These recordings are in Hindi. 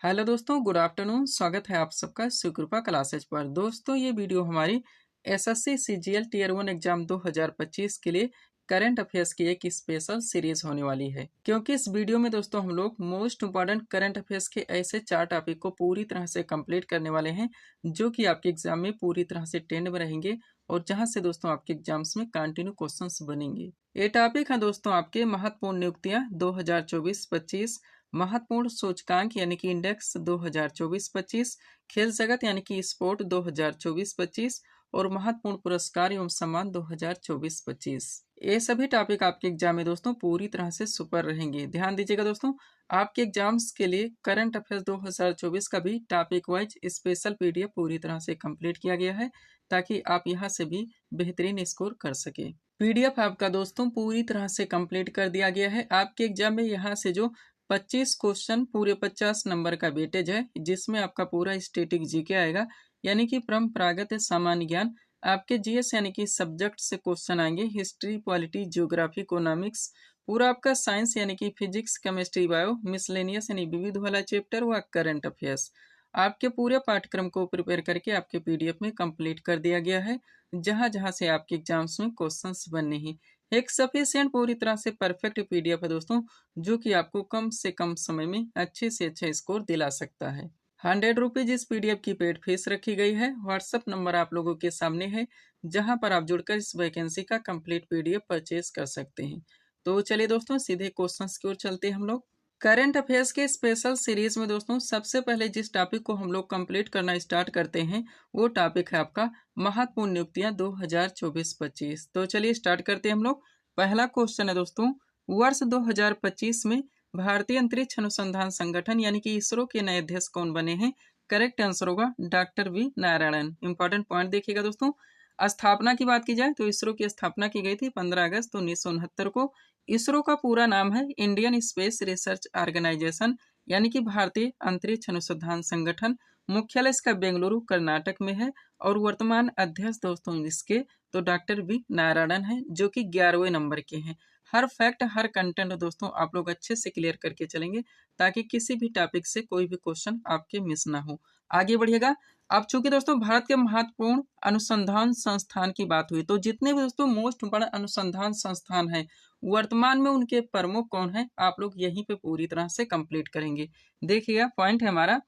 हेलो दोस्तों, गुड आफ्टरनून। स्वागत है आप सबका सुकृपा क्लासेज पर। दोस्तों, ये वीडियो हमारी एसएससी सीजीएल टीयर 1 एग्जाम 2025 के लिए करंट अफेयर्स की एक स्पेशल सीरीज होने वाली है, क्योंकि इस वीडियो में दोस्तों हम लोग मोस्ट इंपॉर्टेंट करंट अफेयर्स के ऐसे 4 टॉपिक को पूरी तरह से कंप्लीट करने वाले हैं जो कि आपके एग्जाम में पूरी तरह से ट्रेंड में रहेंगे और जहां से दोस्तों आपके एग्जाम्स में कंटिन्यू क्वेश्चंस बनेंगे। ये टॉपिक है दोस्तों आपके महत्वपूर्ण नियुक्तियां 2024-25, महत्वपूर्ण सूचकांक यानी कि इंडेक्स 2024-25, खेल जगत यानी कि स्पोर्ट 2024-25 और महत्वपूर्ण पुरस्कार एवं सम्मान 2024-25। ये सभी टॉपिक आपके एग्जाम में दोस्तों पूरी तरह से सुपर रहेंगे। ध्यान दीजिएगा दोस्तों, आपके एग्जाम्स के लिए करंट अफेयर्स 2024 का भी टॉपिक वाइज स्पेशल पीडीएफ पूरी तरह से कंप्लीट किया गया है ताकि आप यहाँ से भी बेहतरीन स्कोर कर सके। पीडीएफ आपका दोस्तों पूरी तरह से कंप्लीट कर दिया गया है। आपके एग्जाम में यहाँ से जो 25 क्वेश्चन पूरे 50 नंबर का वेटेज है, जिसमें आपका पूरा स्टैटिक जीके आएगा यानी कि परंपरागत सामान्य ज्ञान। आपके जीएस यानी कि सब्जेक्ट से क्वेश्चन आएंगे, हिस्ट्री, पॉलिटी, ज्योग्राफी, इकोनॉमिक्स, पूरा आपका साइंस यानी कि फिजिक्स, केमिस्ट्री, बायो, मिसलेनियस यानी विविध वाला चैप्टर व करंट अफेयर्स। आपके पूरे पाठ्यक्रम को प्रिपेयर करके आपके पीडीएफ में कंप्लीट कर दिया गया है, जहां जहां से आपके एग्जाम्स में क्वेश्चंस बनने हैं। एक सफिशिएंट पूरी तरह से परफेक्ट पीडीएफ है दोस्तों, जो कि आपको कम से कम समय में अच्छे से अच्छा स्कोर दिला सकता है। 100 रुपीज इस पीडीएफ की पेड फीस रखी गई है। व्हाट्सएप नंबर आप लोगों के सामने है, जहां पर आप जुड़कर इस वैकेंसी का कंप्लीट पीडीएफ परचेज कर सकते हैं। तो चलिए दोस्तों, सीधे क्वेश्चंस की ओर चलते हैं हम लोग। करंट अफेयर्स के स्पेशल सीरीज में दोस्तों सबसे पहले जिस टॉपिक को हम लोग कंप्लीट करना स्टार्ट करते हैं वो टॉपिक है आपका महत्वपूर्ण नियुक्तियां 2024-25। तो चलिए स्टार्ट करते हैं हम लोग। पहला क्वेश्चन है दोस्तों, वर्ष 2025 में भारतीय अंतरिक्ष अनुसंधान संगठन यानी कि इसरो के नए अध्यक्ष कौन बने हैं? करेक्ट आंसर होगा doctor V Narayanan. Important point देखिएगा दोस्तों, स्थापना की बात की जाए तो इसरो की स्थापना की गई थी 15 अगस्त 1969 को। इसरो का पूरा नाम है इंडियन स्पेस रिसर्च ऑर्गेनाइजेशन यानी कि भारतीय अंतरिक्ष अनुसंधान संगठन। मुख्यालय इसका बेंगलुरु कर्नाटक में है और वर्तमान अध्यक्ष दोस्तों इसके तो डॉक्टर वी नारायणन है, जो कि 11वें नंबर के हैं। हर फैक्ट हर कंटेंट दोस्तों आप लोग अच्छे से क्लियर करके चलेंगे ताकि किसी भी टॉपिक से कोई भी क्वेश्चन आपके मिस ना हो। आगे बढ़िएगा। अब चूंकि दोस्तों भारत के महत्वपूर्ण अनुसंधान संस्थान की बात हुई, तो जितने भी दोस्तों मोस्ट बड़ा अनुसंधान संस्थान है वर्तमान में उनके प्रमुख कौन है, आप लोग यहीं पे पूरी तरह से कंप्लीट करेंगे। देखिएगा पॉइंट है हमारा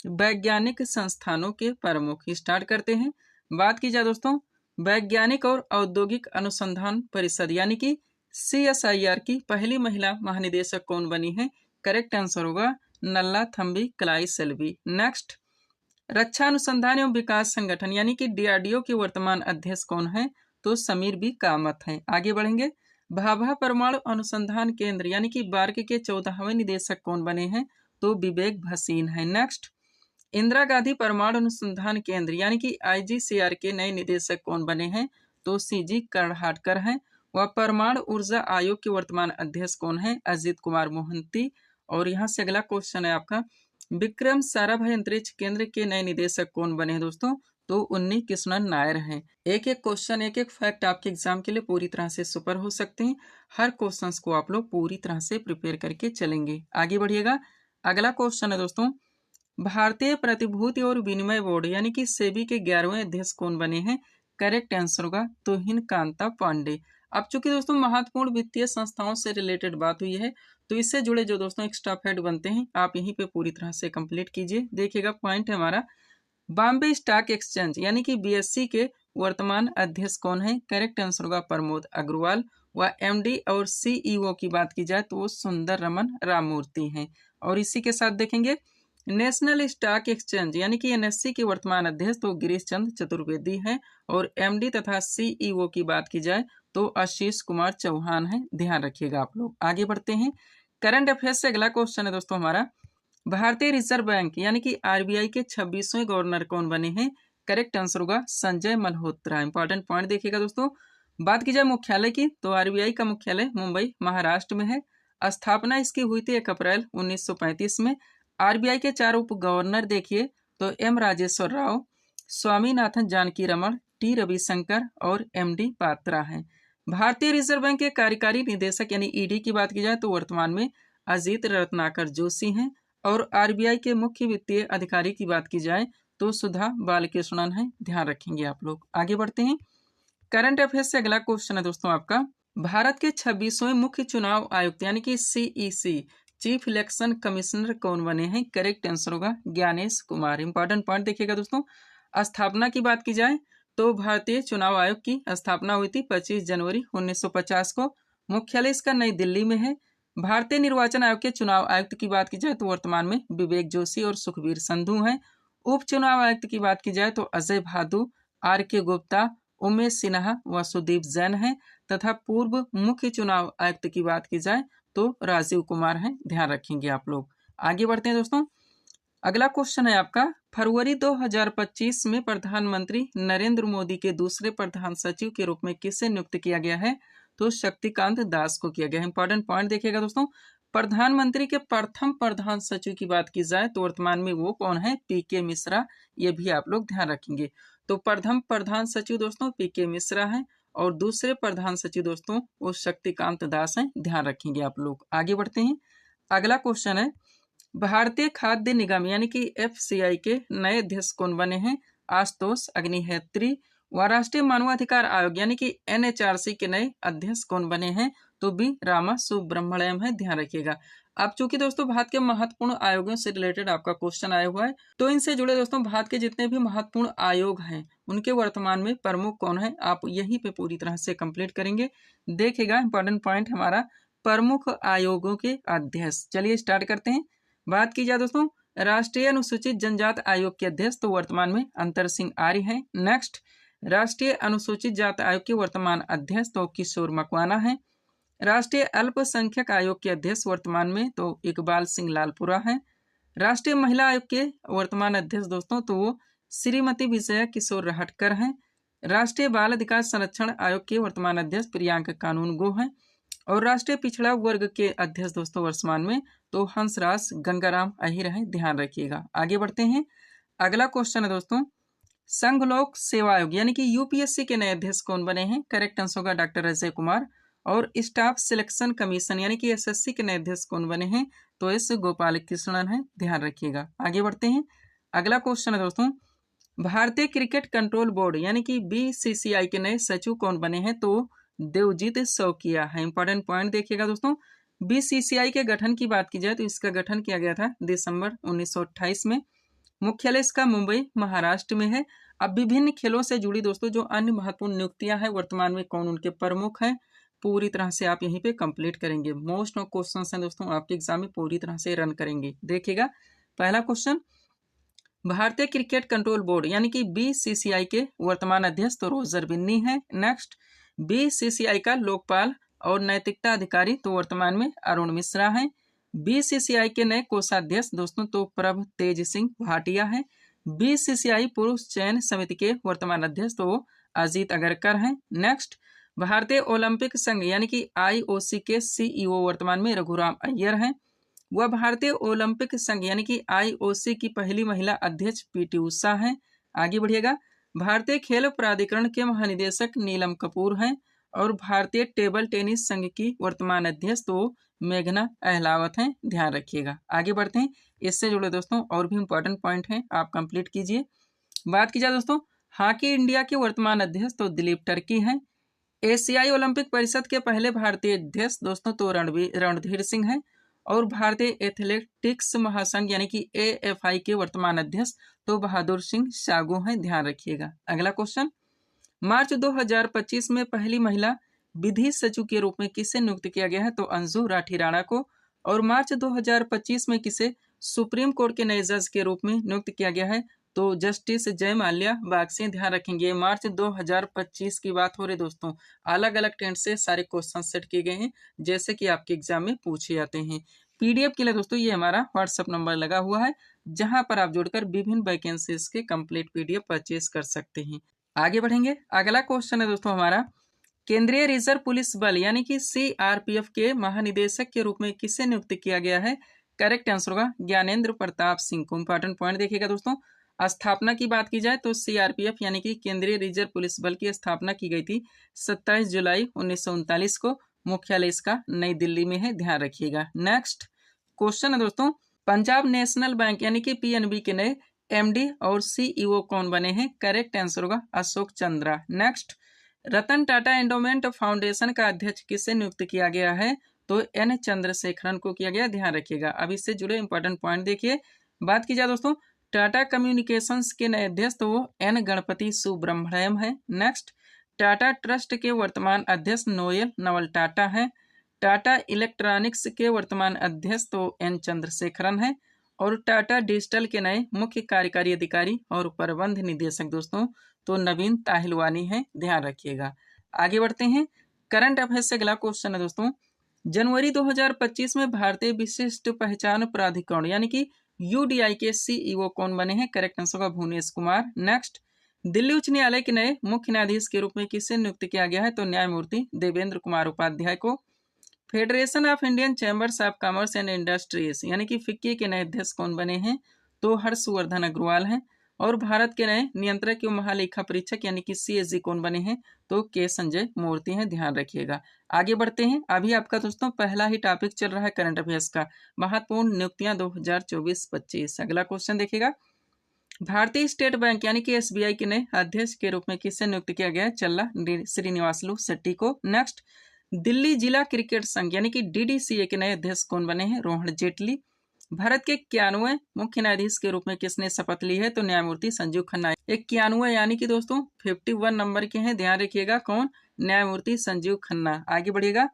वैज्ञानिक संस्थानों के प्रमुख। स्टार्ट करते हैं। बात की जाए दोस्तों वैज्ञानिक और औद्योगिक अनुसंधान परिषद यानी कि CSIR की पहली महिला महानिदेशक कौन बनी है? करेक्ट आंसर होगा नल्ला थम्बी कलाई सेल्वी। नेक्स्ट, रक्षा अनुसंधान एवं विकास संगठन यानी कि DRDO के वर्तमान अध्यक्ष कौन है? तो समीर बी कामत हैं। आगे बढ़ेंगे। भाभा परमाणु अनुसंधान केंद्र यानी कि बार्क के 14वें निदेशक कौन बने हैं? तो विवेक भसीन है। नेक्स्ट, इंदिरा गांधी परमाणु अनुसंधान केंद्र यानी कि IGCR के नए निदेशक कौन बने हैं? तो CG कर्नाटकर हैं। वह परमाणु ऊर्जा आयोग के वर्तमान अध्यक्ष कौन है? अजित कुमार मोहंती। और यहाँ से अगला क्वेश्चन है आपका, विक्रम साराभाई अंतरिक्ष केंद्र के नए निदेशक कौन बने हैं दोस्तों? तो उन्नी कृष्णन नायर हैं। एक एक क्वेश्चन एक एक फैक्ट आपके एग्जाम के लिए पूरी तरह से सुपर हो सकते हैं। हर क्वेश्चंस को आप लोग पूरी तरह से प्रिपेयर करके चलेंगे। आगे बढ़िएगा। अगला क्वेश्चन है दोस्तों, भारतीय प्रतिभूति और विनिमय बोर्ड यानी कि सेबी के 11वें अध्यक्ष कौन बने हैं? करेक्ट आंसर होगा तुहिन कांता पांडे। अब चूंकि दोस्तों महत्वपूर्ण वित्तीय संस्थाओं से रिलेटेड बात हुई है, तो इससे जुड़े जो दोस्तों एक्स्ट्रा फैक्ट बनते हैं आप यहीं पे पूरी तरह से कंप्लीट कीजिए। देखिएगा पॉइंट है हमारा, बॉम्बे स्टॉक एक्सचेंज यानी कि BSE के वर्तमान अध्यक्ष कौन है? करेक्ट आंसर होगा प्रमोद अग्रवाल। व MD और CEO की बात की जाए तो वो सुंदर रमन राममूर्ति हैं। और इसी के साथ देखेंगे नेशनल स्टॉक एक्सचेंज यानी कि NSE के वर्तमान अध्यक्ष तो गिरीश चंद्र चतुर्वेदी हैं। और MD तथा CEO की बात की जाए तो आशीष कुमार चौहान है। ध्यान रखिएगा आप लोग। आगे बढ़ते हैं। करंट अफेयर्स से अगला क्वेश्चन है दोस्तों हमारा, भारतीय रिजर्व बैंक यानी कि RBI के 26वें गवर्नर कौन बने हैं? करेक्ट आंसर होगा संजय मल्होत्रा। इंपॉर्टेंट पॉइंट देखिएगा दोस्तों, बात की जाए मुख्यालय की तो RBI का मुख्यालय मुंबई महाराष्ट्र में है। स्थापना इसकी हुई थी 1 अप्रैल 1935 में। RBI के 4 उप गवर्नर देखिए तो M राजेश्वर राव, स्वामीनाथन जानकी रमन, T रविशंकर और MD पात्रा हैं। भारतीय रिजर्व बैंक के कार्यकारी निदेशक यानी ED की बात की जाए तो वर्तमान में अजीत रत्नाकर जोशी हैं। और आरबीआई के मुख्य वित्तीय अधिकारी की बात की जाए तो सुधा बालकृष्णन है, ध्यान रखेंगे आप लोग। आगे बढ़ते हैं, करंट अफेयर्स से अगला क्वेश्चन है दोस्तों आपका, भारत के 26वें मुख्य चुनाव आयुक्त यानी कि सीईसी चीफ इलेक्शन कमिश्नर कौन बने हैं? करेक्ट आंसर होगा ज्ञानेश कुमार। इंपॉर्टेंट पॉइंट देखिएगा दोस्तों, स्थापना की बात की जाए तो भारतीय चुनाव आयोग की स्थापना हुई थी 25 जनवरी 1950 को। मुख्यालय इसका नई दिल्ली में है। भारतीय निर्वाचन आयोग के चुनाव आयुक्त की बात की जाए तो वर्तमान में विवेक जोशी और सुखबीर संधू हैं। उप चुनाव आयुक्त की बात की जाए तो अजय भादु, आर के गुप्ता, उमेश सिन्हा, वसुदीप जैन है। तथा पूर्व मुख्य चुनाव आयुक्त की बात की जाए तो राजीव कुमार हैं, ध्यान रखेंगे आप लोग। आगे बढ़ते हैं दोस्तों, अगला क्वेश्चन है आपका, फरवरी 2025 में प्रधानमंत्री नरेंद्र मोदी के दूसरे प्रधान सचिव के रूप में किसे नियुक्त किया गया है? तो शक्तिकांत दास को किया गया है। इंपॉर्टेंट पॉइंट देखिएगा दोस्तों, प्रधानमंत्री के प्रथम प्रधान सचिव की बात की जाए तो वर्तमान में वो कौन है? पीके मिश्रा, ये भी आप लोग ध्यान रखेंगे। तो प्रथम प्रधान सचिव दोस्तों पीके मिश्रा है और दूसरे प्रधान सचिव दोस्तों वो शक्तिकांत दास हैं, ध्यान रखेंगे आप लोग। आगे बढ़ते हैं, अगला क्वेश्चन है, भारतीय खाद्य निगम यानी कि एफसीआई के नए अध्यक्ष कौन बने हैं? आशुतोष अग्निहोत्री। व राष्ट्रीय मानवाधिकार आयोग यानी कि एनएचआरसी के नए अध्यक्ष कौन बने हैं? तो बी रामा सुब्रमण्यम है, ध्यान रखिएगा। अब चूंकि दोस्तों भारत के महत्वपूर्ण आयोगों से रिलेटेड आपका क्वेश्चन आया हुआ है तो इनसे जुड़े दोस्तों भारत के जितने भी महत्वपूर्ण आयोग हैं उनके वर्तमान में प्रमुख कौन है, आप यहीं पे पूरी तरह से कंप्लीट करेंगे। देखिएगा इंपॉर्टेंट पॉइंट हमारा, प्रमुख आयोगों के अध्यक्ष। चलिए स्टार्ट करते हैं। बात की जाए दोस्तों राष्ट्रीय अनुसूचित जनजाति आयोग के अध्यक्ष तो वर्तमान में अंतर सिंह आर्य हैं। नेक्स्ट, राष्ट्रीय अनुसूचित जाति आयोग के वर्तमान अध्यक्ष तो किशोर मकवाना है। राष्ट्रीय अल्पसंख्यक आयोग के अध्यक्ष वर्तमान में तो इकबाल सिंह लालपुरा है। राष्ट्रीय महिला आयोग के वर्तमान अध्यक्ष दोस्तों तो वो श्रीमती विजया किशोर रहटकर हैं। राष्ट्रीय बाल अधिकार संरक्षण आयोग के वर्तमान अध्यक्ष प्रियांक कानूनगो हैं। और राष्ट्रीय पिछड़ा वर्ग के अध्यक्ष दोस्तों वर्तमान में तो हंसराज गंगाराम अहिर हैं, ध्यान रखिएगा। आगे बढ़ते हैं, अगला क्वेश्चन है दोस्तों, संघ लोक सेवा आयोग यानी कि यूपीएससी के नए अध्यक्ष कौन बने हैं? करेक्ट आंसर होगा डॉक्टर अजय कुमार। और स्टाफ सिलेक्शन कमीशन यानी कि एसएससी के नए अध्यक्ष कौन बने हैं? तो एस गोपाल कृष्णन है, ध्यान रखिएगा। आगे बढ़ते हैं, अगला क्वेश्चन है दोस्तों, भारतीय क्रिकेट कंट्रोल बोर्ड यानी कि बीसीसीआई के नए सचिव कौन बने हैं? तो देवजीत सौकिया है। इंपॉर्टेंट पॉइंट देखिएगा दोस्तों, बीसीसीआई के गठन की बात की जाए तो इसका गठन किया गया था दिसंबर 1928 में। मुख्यालय इसका मुंबई महाराष्ट्र में है। अब विभिन्न खेलों से जुड़ी दोस्तों जो अन्य महत्वपूर्ण नियुक्तियां हैं वर्तमान में कौन उनके प्रमुख हैं, पूरी तरह से आप यहीं पे कंप्लीट करेंगे। मोस्ट ऑफ क्वेश्चन हैं दोस्तों आपके एग्जाम में पूरी तरह से रन करेंगे। देखिएगा पहला क्वेश्चन, भारतीय क्रिकेट कंट्रोल बोर्ड यानी कि बीसीसीआई के वर्तमान अध्यक्ष तो रोजर बिन्नी है। नेक्स्ट, बीसीसीआई का लोकपाल और नैतिकता अधिकारी तो वर्तमान में अरुण मिश्रा हैं। बीसीसीआई के नए कोषाध्यक्ष दोस्तों तो प्रभ तेज सिंह भाटिया है। बीसीसीआई पुरुष चयन समिति के वर्तमान अध्यक्ष तो अजीत अगरकर हैं। नेक्स्ट, भारतीय ओलंपिक संघ यानी कि आईओसी के सीईओ वर्तमान में रघुराम अय्यर हैं। वह भारतीय ओलंपिक संघ यानी कि आईओसी की पहली महिला अध्यक्ष पीटी उषा हैं। आगे बढ़िएगा, भारतीय खेल प्राधिकरण के महानिदेशक नीलम कपूर हैं। और भारतीय टेबल टेनिस संघ की वर्तमान अध्यक्ष तो मेघना अहलावत हैं, ध्यान रखिएगा। आगे बढ़ते हैं, इससे जुड़े दोस्तों और भी इंपॉर्टेंट पॉइंट हैं, आप कंप्लीट कीजिए। बात की जाए दोस्तों हॉकी इंडिया के वर्तमान अध्यक्ष तो दिलीप टर्की हैं। एशियाई ओलंपिक परिषद के पहले भारतीय अध्यक्ष दोस्तों तो रणधीर सिंह हैं। और भारतीय एथलेटिक्स महासंघ यानी कि एएफआई के वर्तमान अध्यक्ष तो बहादुर सिंह सागू हैं, ध्यान रखिएगा। अगला क्वेश्चन, मार्च 2025 में पहली महिला विधि सचिव के रूप में किसे नियुक्त किया गया है? तो अंजू राठी राणा को। और मार्च 2025 में किसे सुप्रीम कोर्ट के नए जज के रूप में नियुक्त किया गया है? तो जस्टिस जय माल्या बागसी, ध्यान रखेंगे। मार्च 2025 की बात हो रही दोस्तों, अलग अलग टेंट से सारे क्वेश्चन सेट किए गए हैं जैसे कि आपके एग्जाम में पूछे जाते हैं। पीडीएफ के लिए दोस्तों ये हमारा व्हाट्सएप नंबर लगा हुआ है जहां पर आप जुड़कर विभिन्न वैकेंसीज के कंप्लीट पीडीएफ परचेज कर सकते हैं। आगे बढ़ेंगे, अगला क्वेश्चन है दोस्तों हमारा, केंद्रीय रिजर्व पुलिस बल यानी कि सीआरपीएफ के महानिदेशक के रूप में किसे नियुक्त किया गया है? करेक्ट आंसर होगा ज्ञानेंद्र प्रताप सिंह को। इंपॉर्टेंट पॉइंट देखिएगा दोस्तों, स्थापना की बात की जाए तो सीआरपीएफ यानी कि केंद्रीय रिजर्व पुलिस बल की स्थापना की गई थी 27 जुलाई 1939 को। मुख्यालय इसका नई दिल्ली में है, ध्यान रखिएगा। नेक्स्ट क्वेश्चन है दोस्तों, पंजाब नेशनल बैंक यानी कि पीएनबी के नए एमडी और सीईओ कौन बने हैं? करेक्ट आंसर होगा Ashok Chandra. Next, Ratan Tata endowment foundation का अध्यक्ष किसे नियुक्त किया गया है? तो एन चंद्रशेखरन को किया गया, ध्यान रखिएगा। अब इससे जुड़े इंपॉर्टेंट पॉइंट देखिए। बात की जाए दोस्तों टाटा कम्युनिकेशंस के नए अध्यक्ष, तो वो एन गणपति सुब्रमण्यम है। नेक्स्ट, टाटा ट्रस्ट के वर्तमान अध्यक्ष नोएल नवल टाटा है। टाटा इलेक्ट्रॉनिक्स के वर्तमान अध्यक्ष तो एन चंद्रशेखरन है। और टाटा डिजिटल के नए मुख्य कार्यकारी अधिकारी और प्रबंध निदेशक दोस्तों तो नवीन ताहिलवानी है, ध्यान रखिएगा। आगे बढ़ते हैं। करंट अफेयर्स से अगला क्वेश्चन है दोस्तों, जनवरी 2025 में भारतीय विशिष्ट पहचान प्राधिकरण यानी कि यूडीआई के सीईओ कौन बने हैं? करेक्ट आंसर होगा भुवनेश कुमार। नेक्स्ट, दिल्ली उच्च न्यायालय के नए मुख्य न्यायाधीश के रूप में किसे नियुक्त किया गया है? तो न्यायमूर्ति देवेंद्र कुमार उपाध्याय को। Federation of Indian chambers of commerce and industries यानी कि फिक्की के नए अध्यक्ष कौन बने हैं? तो हर्षवर्धन अग्रवाल हैं। और भारत के नए नियंत्रक एवं महालेखा परीक्षक यानी कि सीएजी कौन बने हैं? तो के संजय मूर्ति हैं, ध्यान रखिएगा। आगे बढ़ते हैं। अभी आपका दोस्तों पहला ही टॉपिक चल रहा है करंट अफेयर्स का, महत्वपूर्ण नियुक्तियां 2024-25। अगला क्वेश्चन देखिएगा। भारतीय स्टेट बैंक यानी कि एसबीआई के नए अध्यक्ष के रूप में किसे नियुक्त किया गया है? चल्ला श्रीनिवासलू शेट्टी को। नेक्स्ट, दिल्ली जिला क्रिकेट संघ यानी कि डीडीसीए के नए अध्यक्ष कौन बने हैं? रोहन जेटली। भारत के 91वें मुख्य न्यायाधीश के रूप में किसने शपथ ली है? तो न्यायमूर्ति संजीव खन्ना। 91 यानी कि दोस्तों 51 नंबर के हैं, ध्यान रखिएगा। कौन? न्यायमूर्ति संजीव खन्ना। आगे बढ़िएगा।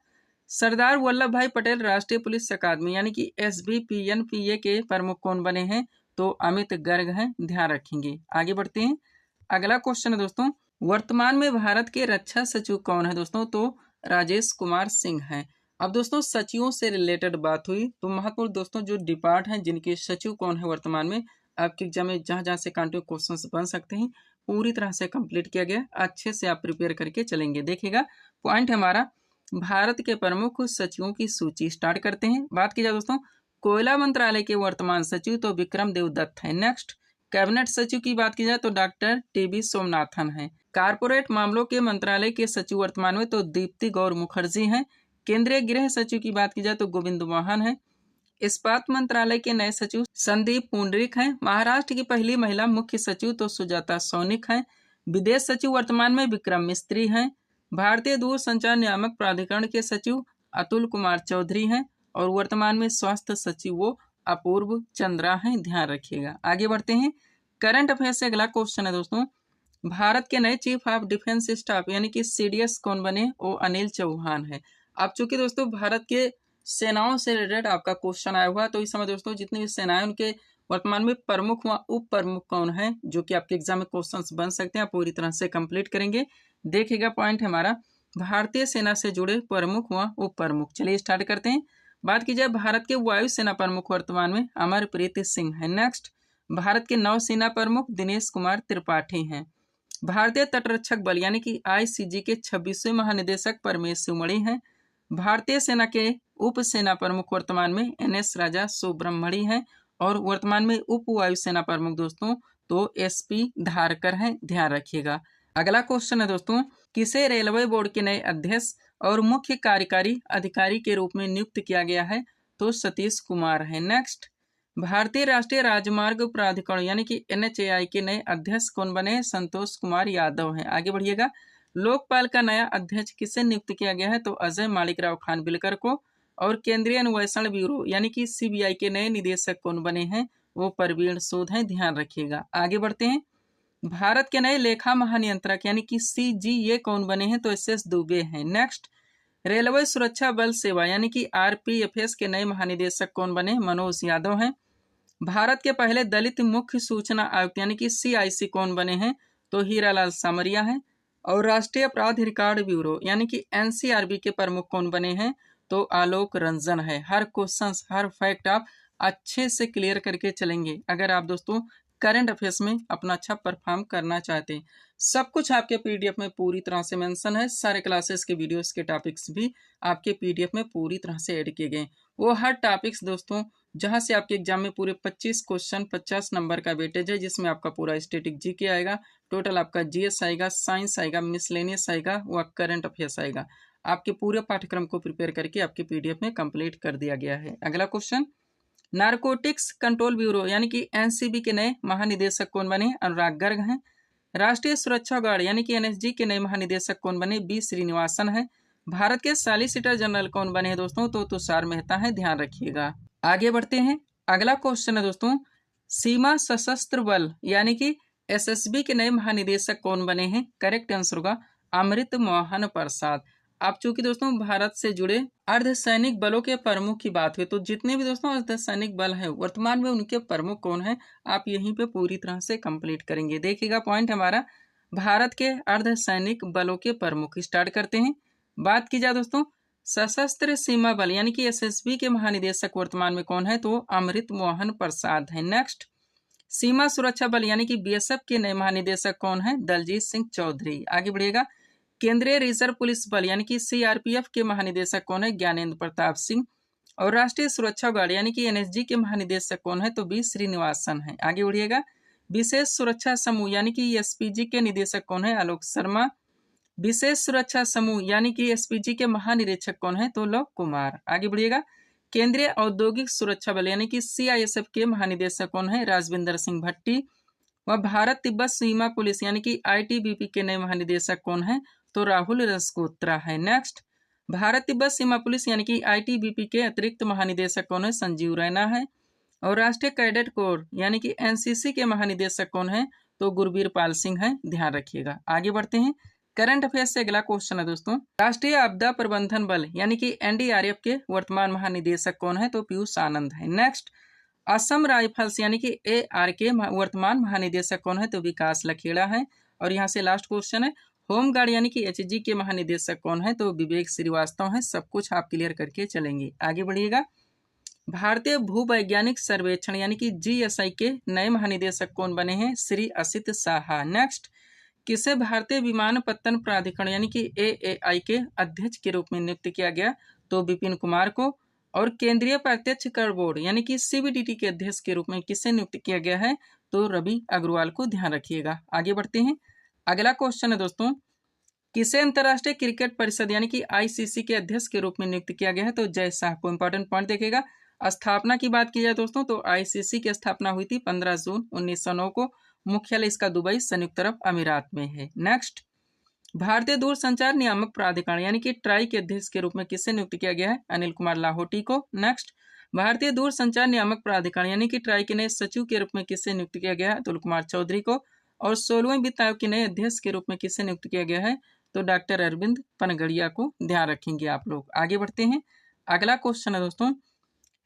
सरदार वल्लभ भाई पटेल राष्ट्रीय पुलिस अकादमी यानी कि एसबीपीएनपीए के प्रमुख कौन बने हैं? तो अमित गर्ग हैं, ध्यान रखेंगे। आगे बढ़ते हैं। अगला क्वेश्चन है दोस्तों, वर्तमान में भारत के रक्षा सचिव कौन है दोस्तों? तो राजेश कुमार सिंह हैं। अब दोस्तों सचिवों से रिलेटेड बात हुई तो महत्वपूर्ण दोस्तों जो डिपार्ट हैं जिनके सचिव कौन है वर्तमान में, आपके एग्जाम में जहां जहां से कंटिन्यू क्वेश्चन बन सकते हैं पूरी तरह से कंप्लीट किया गया, अच्छे से आप प्रिपेयर करके चलेंगे। देखिएगा पॉइंट हमारा भारत के प्रमुख सचिवों की सूची स्टार्ट करते हैं। बात की जाए दोस्तों कोयला मंत्रालय के वर्तमान सचिव तो विक्रम देवदत्त है। नेक्स्ट, कैबिनेट सचिव की बात की जाए तो डॉक्टर टीबी सोमनाथन है। कारपोरेट मामलों के मंत्रालय के सचिव वर्तमान में तो दीप्ति गौर मुखर्जी हैं। केंद्रीय गृह सचिव की बात की जाए तो गोविंद मोहन है। इस्पात मंत्रालय के नए सचिव संदीप पुंडरिक हैं। महाराष्ट्र की पहली महिला मुख्य सचिव तो सुजाता सौनिक हैं। विदेश सचिव वर्तमान में विक्रम मिस्त्री हैं। भारतीय दूरसंचार नियामक प्राधिकरण के सचिव अतुल कुमार चौधरी हैं। और वर्तमान में स्वास्थ्य सचिव वो अपूर्व चंद्रा हैं, ध्यान रखिएगा। आगे बढ़ते हैं। करंट अफेयर से अगला क्वेश्चन है दोस्तों, भारत के नए चीफ ऑफ डिफेंस स्टाफ यानी कि सीडीएस कौन बने? वो अनिल चौहान है। अब चूंकि दोस्तों भारत के सेनाओं से रिलेटेड आपका क्वेश्चन आया हुआ, तो इस समय दोस्तों जितनी भी सेनाएं उनके वर्तमान में प्रमुख व उप प्रमुख कौन है, जो कि आपके एग्जाम में क्वेश्चंस बन सकते हैं, आप पूरी तरह से कंप्लीट करेंगे। देखिएगा पॉइंट हमारा भारतीय सेना से जुड़े प्रमुख व उप प्रमुख। चलिए स्टार्ट करते हैं। बात की जाए भारत के वायुसेना प्रमुख वर्तमान में अमरप्रीत सिंह है। नेक्स्ट, भारत के नौसेना प्रमुख दिनेश कुमार त्रिपाठी हैं। भारतीय तटरक्षक बल यानी कि आईसीजी के 26वें महानिदेशक परमेश सुमणि हैं। भारतीय सेना के उप सेना प्रमुख वर्तमान में एनएस राजा सुब्रमण्यम हैं। और वर्तमान में उप वायुसेना प्रमुख दोस्तों तो एसपी धारकर हैं, ध्यान रखिएगा। अगला क्वेश्चन है दोस्तों, किसे रेलवे बोर्ड के नए अध्यक्ष और मुख्य कार्यकारी अधिकारी के रूप में नियुक्त किया गया है? तो सतीश कुमार है। नेक्स्ट, भारतीय राष्ट्रीय राजमार्ग प्राधिकरण यानी कि एनएचएआई के नए अध्यक्ष कौन बने? संतोष कुमार यादव हैं। आगे बढ़िएगा। लोकपाल का नया अध्यक्ष किसे नियुक्त किया गया है? तो अजय मालिकराव खानविलकर को। और केंद्रीय अन्वेषण ब्यूरो यानी कि सीबीआई के नए निदेशक कौन बने हैं? वो परवीन सूद हैं, ध्यान रखिएगा। आगे बढ़ते हैं। भारत के नए लेखा महानियंत्रक यानी कि सीजीए कौन बने हैं? तो एसएस दुबे हैं। नेक्स्ट, रेलवे सुरक्षा बल सेवा यानी कि आरपीएफएस के नए महानिदेशक कौन बने? मनोज यादव हैं। भारत के पहले दलित मुख्य सूचना आयुक्त यानी कि सीआईसी कौन बने हैं? तो हीरालाल सामरिया हैं। और राष्ट्रीय अपराध रिकॉर्ड ब्यूरो यानी कि एनसीआरबी के प्रमुख कौन बने हैं? तो आलोक रंजन है। हर क्वेश्चन हर फैक्ट आप अच्छे से क्लियर करके चलेंगे अगर आप दोस्तों करंट अफेयर्स में अपना अच्छा परफॉर्म करना चाहते हैं। सब कुछ आपके पीडीएफ में पूरी तरह से मेंशन है। सारे क्लासेस के वीडियोस के टॉपिक्स भी आपके पीडीएफ में पूरी तरह से ऐड किए गए। वो हर टॉपिक्स दोस्तों जहां से आपके एग्जाम में पूरे 25 क्वेश्चन 50 नंबर का वेटेज है, जिसमें आपका पूरा स्टैटिक जीके आएगा, टोटल आपका जीएस आएगा, साइंस आएगा, मिसलेनियस आएगा व करंट अफेयर्स आएगा। आपके पूरे पाठ्यक्रम को प्रिपेयर करके आपके पीडीएफ में कंप्लीट कर दिया गया है। अगला क्वेश्चन, नारकोटिक्स कंट्रोल ब्यूरो यानी कि एनसीबी के नए महानिदेशक कौन बने? अनुराग गर्ग हैं। राष्ट्रीय सुरक्षा गार्ड यानी कि एनएसजी के नए महानिदेशक कौन बने? बी श्रीनिवासन है। भारत के सॉलिसिटर जनरल कौन बने हैं दोस्तों? तो तुषार मेहता है, ध्यान रखिएगा। आगे बढ़ते हैं, अगला क्वेश्चन है दोस्तों, सीमा सशस्त्र बल यानी कि एसएसबी के नए महानिदेशक कौन बने हैं? करेक्ट आंसर होगा अमृत मोहन प्रसाद। आप चूंकि दोस्तों भारत से जुड़े अर्धसैनिक बलों के प्रमुख की बात हुई, तो जितने भी दोस्तों अर्धसैनिक बल हैं वर्तमान में उनके प्रमुख कौन है, आप यहीं पे पूरी तरह से कंप्लीट करेंगे। देखिएगा पॉइंट हमारा, भारत के अर्धसैनिक बलों के प्रमुख। स्टार्ट करते हैं, बात की जाए दोस्तों सशस्त्र सीमा बल यानी कि एसएसबी के महानिदेशक वर्तमान में कौन है? तो अमृत मोहन प्रसाद है। नेक्स्ट, सीमा सुरक्षा बल यानी कि बीएसएफ के नए महानिदेशक कौन है? दलजीत सिंह चौधरी। आगे बढ़िएगा, केंद्रीय रिजर्व पुलिस बल यानी कि सीआरपीएफ के महानिदेशक कौन है? ज्ञानेंद्र प्रताप सिंह। और राष्ट्रीय सुरक्षा गार्ड यानी कि एनएसजी के महानिदेशक कौन है? तो बी श्रीनिवासन है। आगे बढ़िएगा, विशेष सुरक्षा समूह यानी कि एसपीजी के निदेशक कौन है? आलोक शर्मा। विशेष सुरक्षा समूह यानी कि एसपीजी के महानिरीक्षक कौन है? तो लव कुमार। आगे बढ़िएगा, केंद्रीय औद्योगिक सुरक्षा बल यानी कि सीआईएसएफ के महानिदेशक कौन है? राजविंदर सिंह भट्टी। व भारत तिब्बत सीमा पुलिस यानी कि आईटीबीपी के नए महानिदेशक कौन है? तो राहुल रसकोत्रा है। नेक्स्ट, भारत तिब्बत सीमा पुलिस यानी कि आईटीबीपी के अतिरिक्त महानिदेशक कौन है? संजीव रैना है। और राष्ट्रीय कैडेट कोर यानी कि एनसीसी के महानिदेशक कौन है? तो गुरबीर पाल सिंह है, ध्यान रखिएगा। आगे बढ़ते हैं, करंट अफेयर्स से अगला क्वेश्चन है दोस्तों, राष्ट्रीय आपदा प्रबंधन बल यानी कि एनडीआरएफ के वर्तमान महानिदेशक कौन है? तो पीयूष आनंद है। नेक्स्ट, असम राइफल्स यानी कि एआर के वर्तमान महानिदेशक कौन है? तो विकास लखेड़ा है। और यहाँ से लास्ट क्वेश्चन है, होमगार्ड यानी कि एचजी के महानिदेशक कौन है? तो विवेक श्रीवास्तव है। सब कुछ आप क्लियर करके चलेंगे। आगे बढ़िएगा, भारतीय भूवैज्ञानिक सर्वेक्षण यानी कि जीएसआई के नए महानिदेशक कौन बने हैं? श्री असित साहा। नेक्स्ट, किसे भारतीय विमानपत्तन प्राधिकरण यानी कि एएआई के अध्यक्ष के रूप में नियुक्त किया गया? तो विपिन कुमार को। और केंद्रीय प्रत्यक्ष कर बोर्ड यानी कि सीबीडीटी के अध्यक्ष के रूप में किसे नियुक्त किया गया है? तो रवि अग्रवाल को, ध्यान रखिएगा। आगे बढ़ते हैं, अगला क्वेश्चन है दोस्तों, किसे अंतर्राष्ट्रीय क्रिकेट परिषद यानी कि आईसीसी के अध्यक्ष के रूप में नियुक्त किया गया है? तो जय शाह को। इंपॉर्टेंट पॉइंट देखिएगा, स्थापना की बात की जाए दोस्तों तो आईसीसी की स्थापना हुई थी 15 जून 1909 को। मुख्यालय इसका दुबई संयुक्त अरब अमीरात में है। नेक्स्ट, भारतीय दूरसंचार नियामक प्राधिकरण यानी कि ट्राई के अध्यक्ष के रूप में किसे नियुक्त किया गया है? अनिल कुमार लाहौटी को। नेक्स्ट, भारतीय दूरसंचार नियामक प्राधिकरण यानी कि ट्राई के नए सचिव के रूप में किसे नियुक्त किया गया है? अतुल कुमार चौधरी को। और 16वें वित्त आयोग के नए अध्यक्ष के रूप में किसे नियुक्त किया गया है? तो डॉक्टर अरविंद पनगड़िया को, ध्यान रखेंगे आप लोग। आगे बढ़ते हैं, अगला क्वेश्चन है दोस्तों,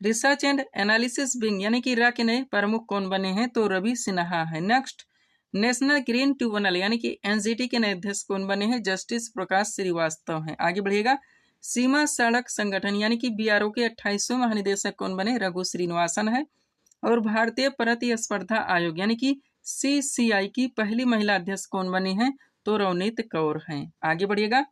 रिसर्च एंड एनालिसिस विंग यानी कि इरा के नए प्रमुख कौन बने हैं? तो रवि सिन्हा है। नेक्स्ट, नेशनल ग्रीन ट्रिब्यूनल यानी कि एनजीटी के नए अध्यक्ष कौन बने हैं? जस्टिस प्रकाश श्रीवास्तव हैं। आगे बढ़िएगा, सीमा सड़क संगठन यानी कि बीआरओ के 28वें महानिदेशक कौन बने? रघु श्रीनिवासन है। और भारतीय प्रतिस्पर्धा आयोग यानी कि सीसीआई की पहली महिला अध्यक्ष कौन बनी है? तो रवनीत कौर हैं। आगे बढ़िएगा,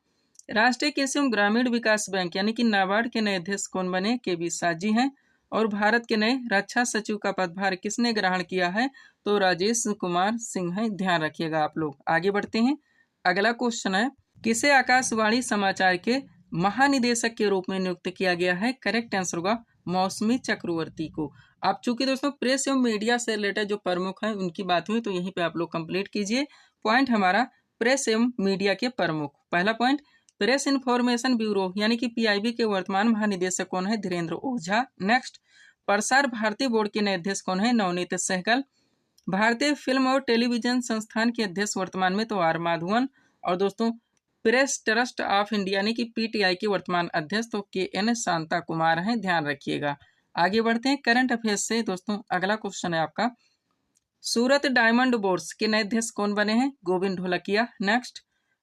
राष्ट्रीय कृषि एवं ग्रामीण विकास बैंक यानी कि नाबार्ड के नए अध्यक्ष कौन बने? केवी साजी हैं। और भारत के नए रक्षा सचिव का पदभार किसने ग्रहण किया है? तो राजेश कुमार सिंह है, ध्यान रखिएगा आप लोग। आगे बढ़ते हैं, अगला क्वेश्चन है, किसे आकाशवाणी समाचार के महानिदेशक के रूप में नियुक्त किया गया है? करेक्ट आंसर होगा मौसमी चक्रवर्ती को। आप चूंकि दोस्तों प्रेस एवं मीडिया से रिलेटेड जो प्रमुख हैं उनकी बात हुई, तो यहीं पे आप लोग कंप्लीट कीजिए। पॉइंट हमारा, प्रेस एवं मीडिया के प्रमुख। पहला पॉइंट, प्रेस इन्फॉर्मेशन ब्यूरो यानी कि पीआईबी के वर्तमान महानिदेशक कौन है? धीरेन्द्र ओझा। नेक्स्ट, प्रसार भारती बोर्ड के नए अध्यक्ष कौन है? नवनीत सहगल। भारतीय फिल्म और टेलीविजन संस्थान के अध्यक्ष वर्तमान में तो आर माधवन। और दोस्तों प्रेस ट्रस्ट ऑफ इंडिया यानी कि पीटीआई के वर्तमान अध्यक्ष तो के एन शांता कुमार हैं, ध्यान रखिएगा। आगे बढ़ते हैं करंट अफेयर्स से दोस्तों, अगला क्वेश्चन है आपका, सूरत डायमंड बोर्स के नए अध्यक्ष कौन बने हैं? गोविंद ढोलकिया। नेक्स्ट,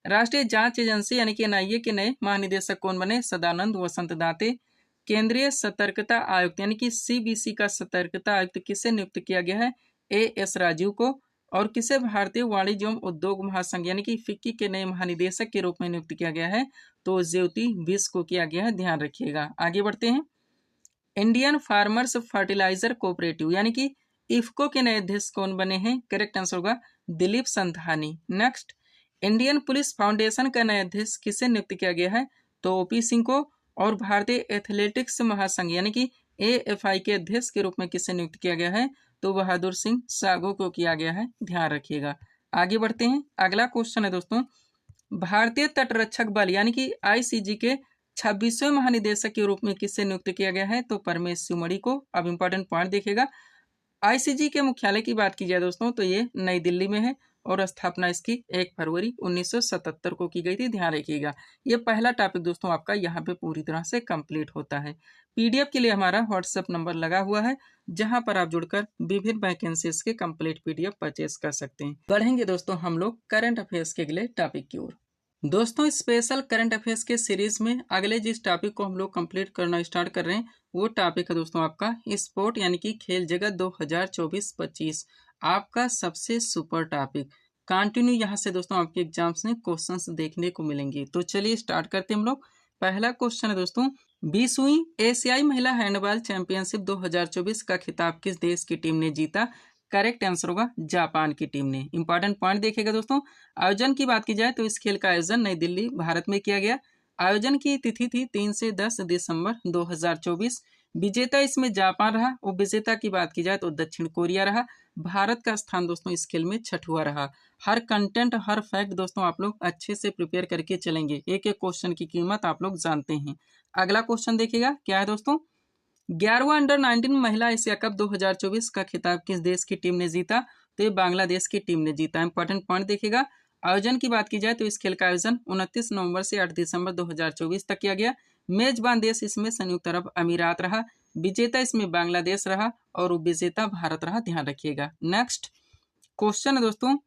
राष्ट्रीय जांच एजेंसी यानी कि एनआईए के नए महानिदेशक कौन बने? सदानंद वसंत दाते। केंद्रीय सतर्कता आयुक्त यानी कि सीबीसी का सतर्कता आयुक्त किसे नियुक्त किया गया है? एएस राजीव को। और किसे भारतीय वाणिज्य एवं उद्योग महासंघ यानी कि फिक्की के नए महानिदेशक के रूप में नियुक्त किया गया है? तो ज्योति बिस को किया गया है, ध्यान रखिएगा। आगे बढ़ते हैं, इंडियन फार्मर्स फर्टिलाइजर कोऑपरेटिव यानी कि इफ्को के नए अध्यक्ष कौन बने हैं? करेक्ट आंसर होगा Dilip Sandhani. Next, Indian police foundation का नया अध्यक्ष किसे नियुक्त किया गया है? तो ओपी सिंह को। और भारतीय एथलेटिक्स महासंघ यानी कि AFI के अध्यक्ष के रूप में किसे नियुक्त किया गया है? तो बहादुर सिंह सागो को किया गया है, ध्यान रखिएगा। आगे बढ़ते हैं। अगला क्वेश्चन है दोस्तों, भारतीय तटरक्षक बल यानी कि ICG के 26वें महानिदेशक के रूप में किसे नियुक्त किया गया है? तो परमेश शिवमणि को। अब इंपॉर्टेंट पॉइंट देखिएगा, ICG के मुख्यालय की बात की जाए दोस्तों तो ये नई दिल्ली में है और स्थापना इसकी 1 फरवरी 1977 को की गई थी, ध्यान रखिएगा। ये पहला टॉपिक दोस्तों आपका यहाँ पे पूरी तरह से कंप्लीट होता है। PDF के लिए हमारा व्हाट्सएप नंबर लगा हुआ है, जहां पर आप जुड़कर विभिन्न वैकेंसीज के कंप्लीट PDF परचेज कर सकते हैं। बढ़ेंगे दोस्तों हम लोग करंट अफेयर्स के अगले टॉपिक की ओर। दोस्तों स्पेशल करंट अफेयर्स के सीरीज में अगले जिस टॉपिक को हम लोग कंप्लीट करना स्टार्ट कर रहे हैं वो टॉपिक है दोस्तों आपका स्पोर्ट यानी कि खेल जगत 2024-25, आपका सबसे सुपर टॉपिक। कंटिन्यू यहाँ से दोस्तों आपके एग्जाम्स में क्वेश्चंस देखने को मिलेंगे। तो चलिए स्टार्ट करते हैं हम लोग। पहला क्वेश्चन है दोस्तों, 20वीं एशियाई महिला हैंडबॉल चैंपियनशिप 2024 का खिताब किस देश की टीम ने जीता? करेक्ट आंसर होगा जापान की टीम ने। इंपॉर्टेंट पॉइंट देखिएगा दोस्तों, आयोजन की बात की जाए तो इस खेल का आयोजन नई दिल्ली भारत में किया गया। आयोजन की तिथि थी 3 से 10 दिसंबर 2024। विजेता इसमें जापान रहा। उपविजेता की बात की जाए तो दक्षिण कोरिया रहा। भारत का स्थान दोस्तों इस खेल में 6वां रहा। हर कंटेंट हर फैक्ट दोस्तों आप लोग अच्छे से प्रिपेयर करके चलेंगे, एक एक क्वेश्चन की कीमत आप लोग जानते हैं। अगला क्वेश्चन देखिएगा क्या है दोस्तों, 11वां अंडर-19 महिला एशिया कप 2024 का खिताब किस देश की टीम ने जीता? तो ये बांग्लादेश की टीम ने जीता। इंपॉर्टेंट पॉइंट देखिएगा, आयोजन की बात की जाए तो इस खेल का आयोजन 29 नवंबर से 8 दिसंबर 2024 तक किया गया। मेजबान देश इसमें संयुक्त अरब अमीरात रहा। विजेता इसमें बांग्लादेश रहा और उपविजेता भारत रहा, ध्यान रखिएगा। नेक्स्ट क्वेश्चन है दोस्तों,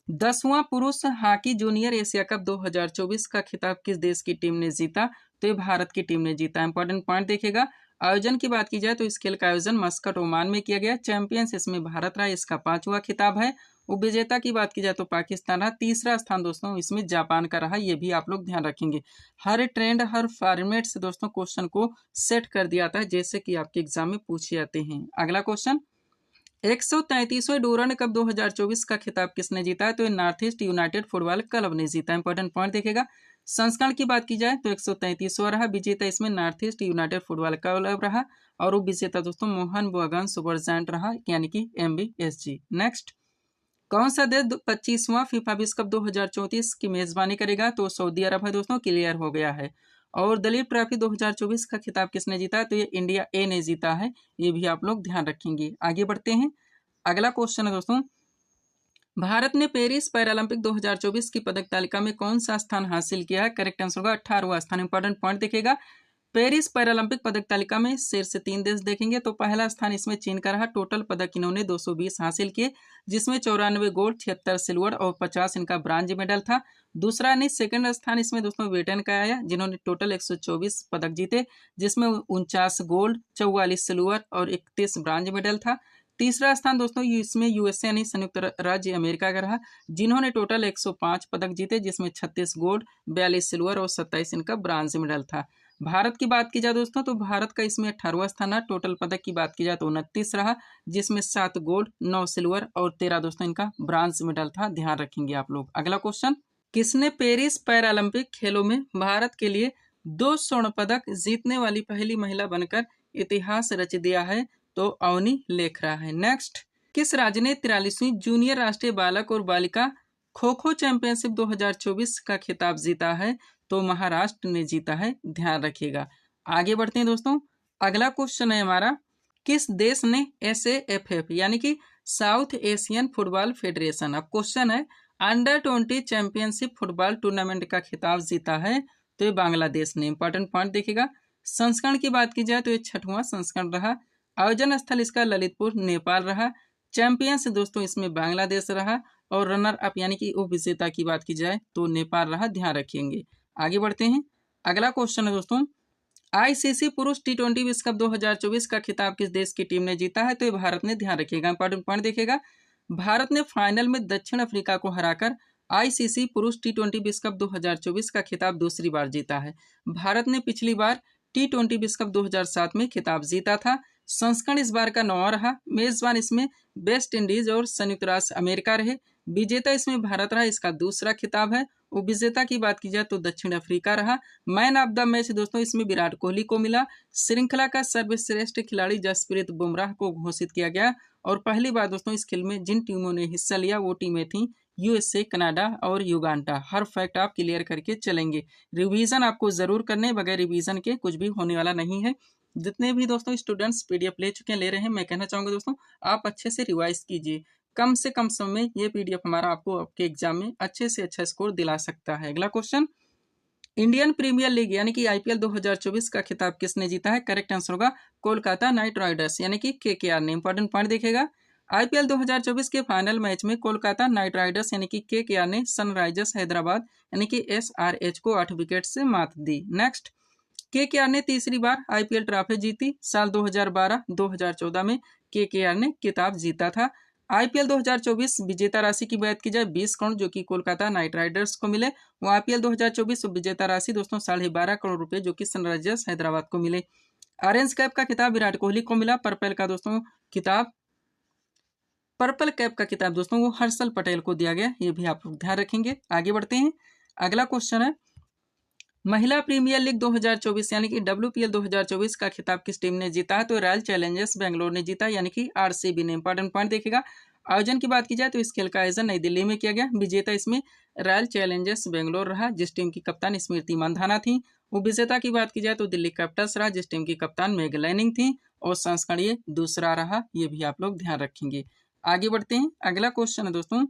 10वां पुरुष हॉकी जूनियर एशिया कप 2024 का खिताब किस देश की टीम ने जीता? तो ये भारत की टीम ने जीता। इंपॉर्टेंट पॉइंट देखिएगा, आयोजन की बात की जाए तो इस खेल का आयोजन मस्कट ओमान में किया गया। चैंपियंस इसमें भारत रहा, इसका 5वां खिताब है। उपविजेता की बात की जाए तो पाकिस्तान रहा। तीसरा स्थान दोस्तों इसमें जापान का रहा, ये भी आप लोग ध्यान रखेंगे। हर ट्रेंड हर फॉर्मेट से दोस्तों क्वेश्चन को सेट कर दिया जाता है, जैसे कि आपके एग्जाम में पूछे जाते हैं। अगला क्वेश्चन, 133वें डूरंड कप 2024 का खिताब किसने जीता है? तो north east United football club ने जीता। इंपॉर्टेंट पॉइंट देखिएगा, संस्करण की बात की जाए तो 133वां रहा। विजेता इसमें north east United football club रहा और उप विजेता दोस्तों मोहन बागान सुपर जायंट रहा, यानी कि MBSG। नेक्स्ट, कौन सा देश 25वां फीफा विश्व कप 2034 की मेजबानी करेगा? तो सऊदी अरब है दोस्तों, क्लियर हो गया है। और दलीप ट्रॉफी 2024 का खिताब किसने जीता है? तो ये इंडिया ए ने जीता है, ये भी आप लोग ध्यान रखेंगे। आगे बढ़ते हैं। अगला क्वेश्चन है दोस्तों, भारत ने पेरिस पैरालंपिक 2024 की पदक तालिका में कौन सा स्थान हासिल किया है? करेक्ट आंसर होगा 18वां स्थान। इंपॉर्टेंट पॉइंट देखिएगा, पेरिस पैरालंपिक पदक तालिका में शीर्ष 3 देश देखेंगे तो पहला स्थान इसमें चीन का रहा। टोटल पदक इन्होंने 220 हासिल किए, जिसमें 94 गोल्ड, 76 सिल्वर और 50 इनका ब्रांज मेडल था। दूसरा यानी सेकंड स्थान इसमें दोस्तों ब्रिटेन का आया, जिन्होंने टोटल 124 पदक जीते, जिसमें 49 गोल्ड, 44 सिल्वर और 31 ब्रांज मेडल था। तीसरा स्थान दोस्तों इसमें USA यानी संयुक्त राज्य अमेरिका का रहा, जिन्होंने टोटल 105 पदक जीते, जिसमें 36 गोल्ड, 42 सिल्वर और 27 इनका ब्रांज मेडल था। भारत की बात की जाए दोस्तों तो भारत का इसमें 18वां स्थान है। टोटल पदक की बात की जाए तो 29 रहा, जिसमें 7 गोल्ड, 9 सिल्वर और 13 दोस्तों इनका ब्रांज मेडल था, ध्यान रखेंगे आप लोग। अगला क्वेश्चन, किसने पेरिस पैरालंपिक खेलों में भारत के लिए 2 स्वर्ण पदक जीतने वाली पहली महिला बनकर इतिहास रच दिया है? तो अवनी लेखरा है। नेक्स्ट, किस राज्य ने 43वीं जूनियर राष्ट्रीय बालक और बालिका खो खो चैंपियनशिप 2024 का खिताब जीता है? तो महाराष्ट्र ने जीता है, ध्यान रखिएगा। आगे बढ़ते हैं दोस्तों। अगला क्वेश्चन है हमारा, किस देश ने SAFF यानी कि साउथ एशियन फुटबॉल फेडरेशन, अब क्वेश्चन है अंडर 20 चैंपियनशिप फुटबॉल टूर्नामेंट का खिताब जीता है? तो ये बांग्लादेश ने। इंपॉर्टेंट पॉइंट देखिएगा, संस्करण की बात की जाए तो ये 6वां संस्करण रहा। आयोजन स्थल इसका ललितपुर नेपाल रहा। चैंपियंस दोस्तों इसमें बांग्लादेश रहा और रनर अप यानी कि उप विजेता की बात की जाए तो नेपाल रहा, ध्यान रखेंगे। आगे बढ़ते हैं। अगला क्वेश्चन है दोस्तों, ICC पुरुष T20 विश्व कप 2024 का खिताब किस देश की टीम ने जीता है? तो ये भारत ने, ध्यान रखिएगा। इंपॉर्टेंट पॉइंट देखिएगा, भारत ने फाइनल में दक्षिण अफ्रीका को हराकर ICC पुरुष T20 विश्व कप 2024 का खिताब दूसरी बार जीता है। भारत ने पिछली बार T20 विश्व कप 2007 में खिताब जीता था। संस्करण इस बार का 9वां रहा। मेजबान इसमें वेस्ट इंडीज और संयुक्त राष्ट्र अमेरिका रहे। विजेता इसमें भारत रहा, इसका दूसरा खिताब है। उपविजेता की बात की जाए तो दक्षिण अफ्रीका रहा। मैन ऑफ द मैच दोस्तों इसमें विराट कोहली को मिला। श्रृंखला का सर्वश्रेष्ठ खिलाड़ी जसप्रीत बुमराह को घोषित किया गया। और पहली बार दोस्तों इस खेल में जिन टीमों ने हिस्सा लिया वो टीमें थी यूएसए, कनाडा और युगांडा। हर फैक्ट आप क्लियर करके चलेंगे। रिवीजन आपको जरूर करने, बगैर रिवीजन के कुछ भी होने वाला नहीं है। जितने भी दोस्तों स्टूडेंट्स पीडीएफ ले चुके हैं, ले रहे हैं, मैं कहना चाहूंगा दोस्तों आप अच्छे से रिवाइज कीजिए। कम से कम समय में ये पीडीएफ हमारा आपको आपके एग्जाम में अच्छे से अच्छा स्कोर दिला सकता है। अगला क्वेश्चन, इंडियन प्रीमियर लीग यानी कि आईपीएल 2024 का खिताब किसने जीता है? करेक्ट आंसर होगा कोलकाता नाइट राइडर्स यानी कि केकेआर ने। इंपॉर्टेंट पॉइंट देखिएगा, आईपीएल 2024 के फाइनल मैच में कोलकाता नाइट राइडर्स यानी कि केकेआर ने सनराइजर्स हैदराबाद यानी कि एसआरएच को 8 विकेट से मात दी। नेक्स्ट, केकेआर ने तीसरी बार आईपीएल ट्रॉफी जीती। साल 2012-2014 में केकेआर ने खिताब जीता था। आईपीएल 2024 विजेता राशि की बात की जाए 20 करोड़ जो कि कोलकाता नाइट राइडर्स को मिले। वो आईपीएल 2024 विजेता राशि दोस्तों 12.5 करोड़ रुपए जो कि सनराइजर्स हैदराबाद को मिले। ऑरेंज कैप का खिताब विराट कोहली को मिला। पर्पल का दोस्तों खिताब, पर्पल कैप का खिताब दोस्तों वो हर्षल पटेल को दिया गया। ये भी आप ध्यान रखेंगे। आगे बढ़ते हैं, अगला क्वेश्चन है, महिला प्रीमियर लीग 2024 यानी कि डब्ल्यूपीएल 2024 का खिताब किस टीम ने जीता है? तो रॉयल चैलेंजर्स बेंगलोर ने जीता यानी कि आरसीबी ने। इंपॉर्टेंट पॉइंट देखिएगा, आयोजन की बात की जाए तो इस खेल का आयोजन नई दिल्ली में किया गया। विजेता इसमें रॉयल चैलेंजर्स बेंगलोर रहा जिस टीम की कप्तान स्मृति मंधाना थी। उपविजेता की बात की जाए तो दिल्ली कैपिटल्स रहा जिस टीम की कप्तान मेग लैनिंग थी। और संस्करण ये दूसरा रहा, ये भी आप लोग ध्यान रखेंगे। आगे बढ़ते हैं, अगला क्वेश्चन है दोस्तों,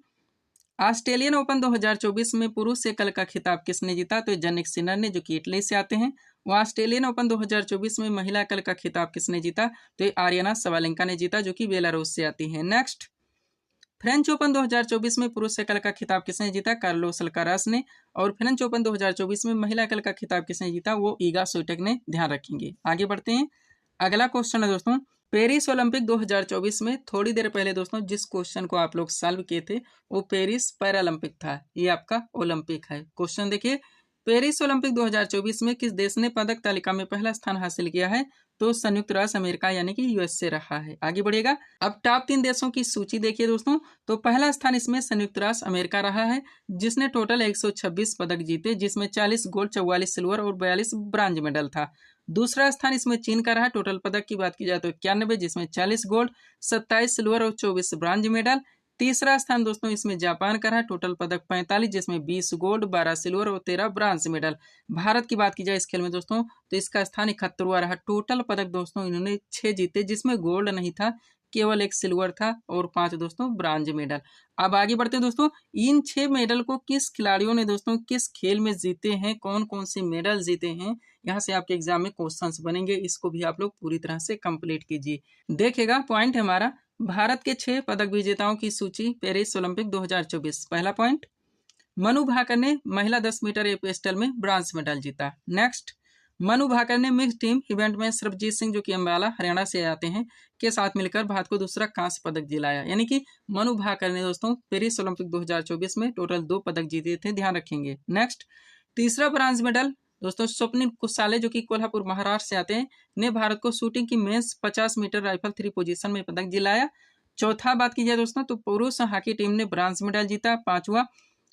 ऑस्ट्रेलियन ओपन 2024 में पुरुष एकल का खिताब किसने जीता? तो जनिक सिनर ने जो कि इटली से आते हैं। वो ऑस्ट्रेलियन ओपन 2024 में महिला एकल का खिताब किसने जीता? तो आर्यना सवालेंका ने जीता जो कि बेलारूस से आती है। नेक्स्ट, फ्रेंच ओपन 2024 में पुरुष एकल का खिताब किसने जीता? कार्लोस अल्काराज ने। और फ्रेंच ओपन 2024 में महिला एकल का खिताब किसने जीता? वो ईगा स्विटेक ने। ध्यान रखेंगे। आगे बढ़ते हैं, अगला क्वेश्चन है दोस्तों, पेरिस ओलंपिक 2024 में थोड़ी देर पहले दोस्तों जिस क्वेश्चन को आप लोग सॉल्व किए थे वो पेरिस पैरालंपिक था। ये आपका ओलंपिक है। क्वेश्चन देखिए, पेरिस ओलंपिक 2024 में किस देश ने पदक तालिका में पहला स्थान हासिल किया है? तो संयुक्त राष्ट्र अमेरिका यानी कि यूएसए रहा है। आगे बढ़िएगा, अब टॉप 3 देशों की सूची देखिए दोस्तों। तो पहला स्थान इसमें संयुक्त राष्ट्र अमेरिका रहा है जिसने टोटल 126 पदक जीते जिसमें 40 गोल्ड, 44 सिल्वर और 42 ब्रांज मेडल था। दूसरा स्थान इसमें चीन का रहा। टोटल पदक की बात की जाए तो 91 जिसमें 40 गोल्ड, 27 सिल्वर और 24 ब्रांज मेडल। तीसरा स्थान दोस्तों इसमें जापान का रहा। टोटल पदक 45 जिसमें 20 गोल्ड, 12 सिल्वर और 13 ब्रांज मेडल। भारत की बात की जाए इस खेल में दोस्तों तो इसका स्थान 71वां रहा। टोटल पदक दोस्तों इन्होंने 6 जीते जिसमें गोल्ड नहीं था, केवल 1 सिल्वर था और 5 दोस्तों ब्रांज मेडल। अब आगे बढ़ते हैं दोस्तों, इन 6 मेडल को किस खिलाड़ियों ने दोस्तों किस खेल में जीते हैं, कौन कौन से मेडल जीते हैं, यहाँ से आपके एग्जाम में क्वेश्चंस बनेंगे। इसको भी आप लोग पूरी तरह से कंप्लीट कीजिए। देखिएगा, पॉइंट है हमारा भारत के 6 पदक विजेताओं की सूची पेरिस ओलंपिक 2024। पहला पॉइंट, मनु भाकर ने महिला 10 मीटर एयर पिस्टल में ब्रांज मेडल जीता। नेक्स्ट, मनु भाकर ने मिक्स टीम इवेंट में सरबजीत सिंह जो कि अम्बाला हरियाणा से आते हैं के साथ मिलकर भारत को दूसरा कांस्य पदक दिलाया। यानी कि मनु भाकर ने दोस्तों पेरिस ओलंपिक 2024 में टोटल 2 पदक जीते थे। ध्यान रखेंगे। नेक्स्ट, तीसरा ब्रांज मेडल दोस्तों स्वप्निल कुसाले जो कि कोल्हापुर महाराष्ट्र से आते हैं ने भारत को शूटिंग की मेंस 50 मीटर राइफल 3 पोजीशन में पदक दिलाया। चौथा बात की जाए दोस्तों तो पुरुष हॉकी टीम ने ब्रांज मेडल जीता। पांचवा,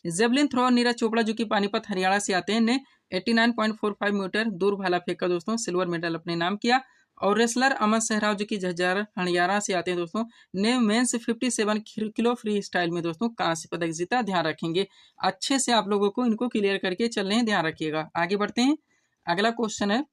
जेवलिन थ्रो नीरज चोपड़ा जो कि पानीपत हरियाणा से आते हैं ने 89.45 मीटर दूर भाला फेंका दोस्तों सिल्वर मेडल अपने नाम किया। और रेसलर अमन सहराव जो कि झज्जर हरियाणा से आते हैं दोस्तों ने मेंस 57 किलो फ्री स्टाइल में दोस्तों कांस्य पदक जीता। ध्यान रखेंगे, अच्छे से आप लोगों को इनको क्लियर करके चलने हैं। ध्यान रखिएगा। आगे बढ़ते हैं, अगला क्वेश्चन है,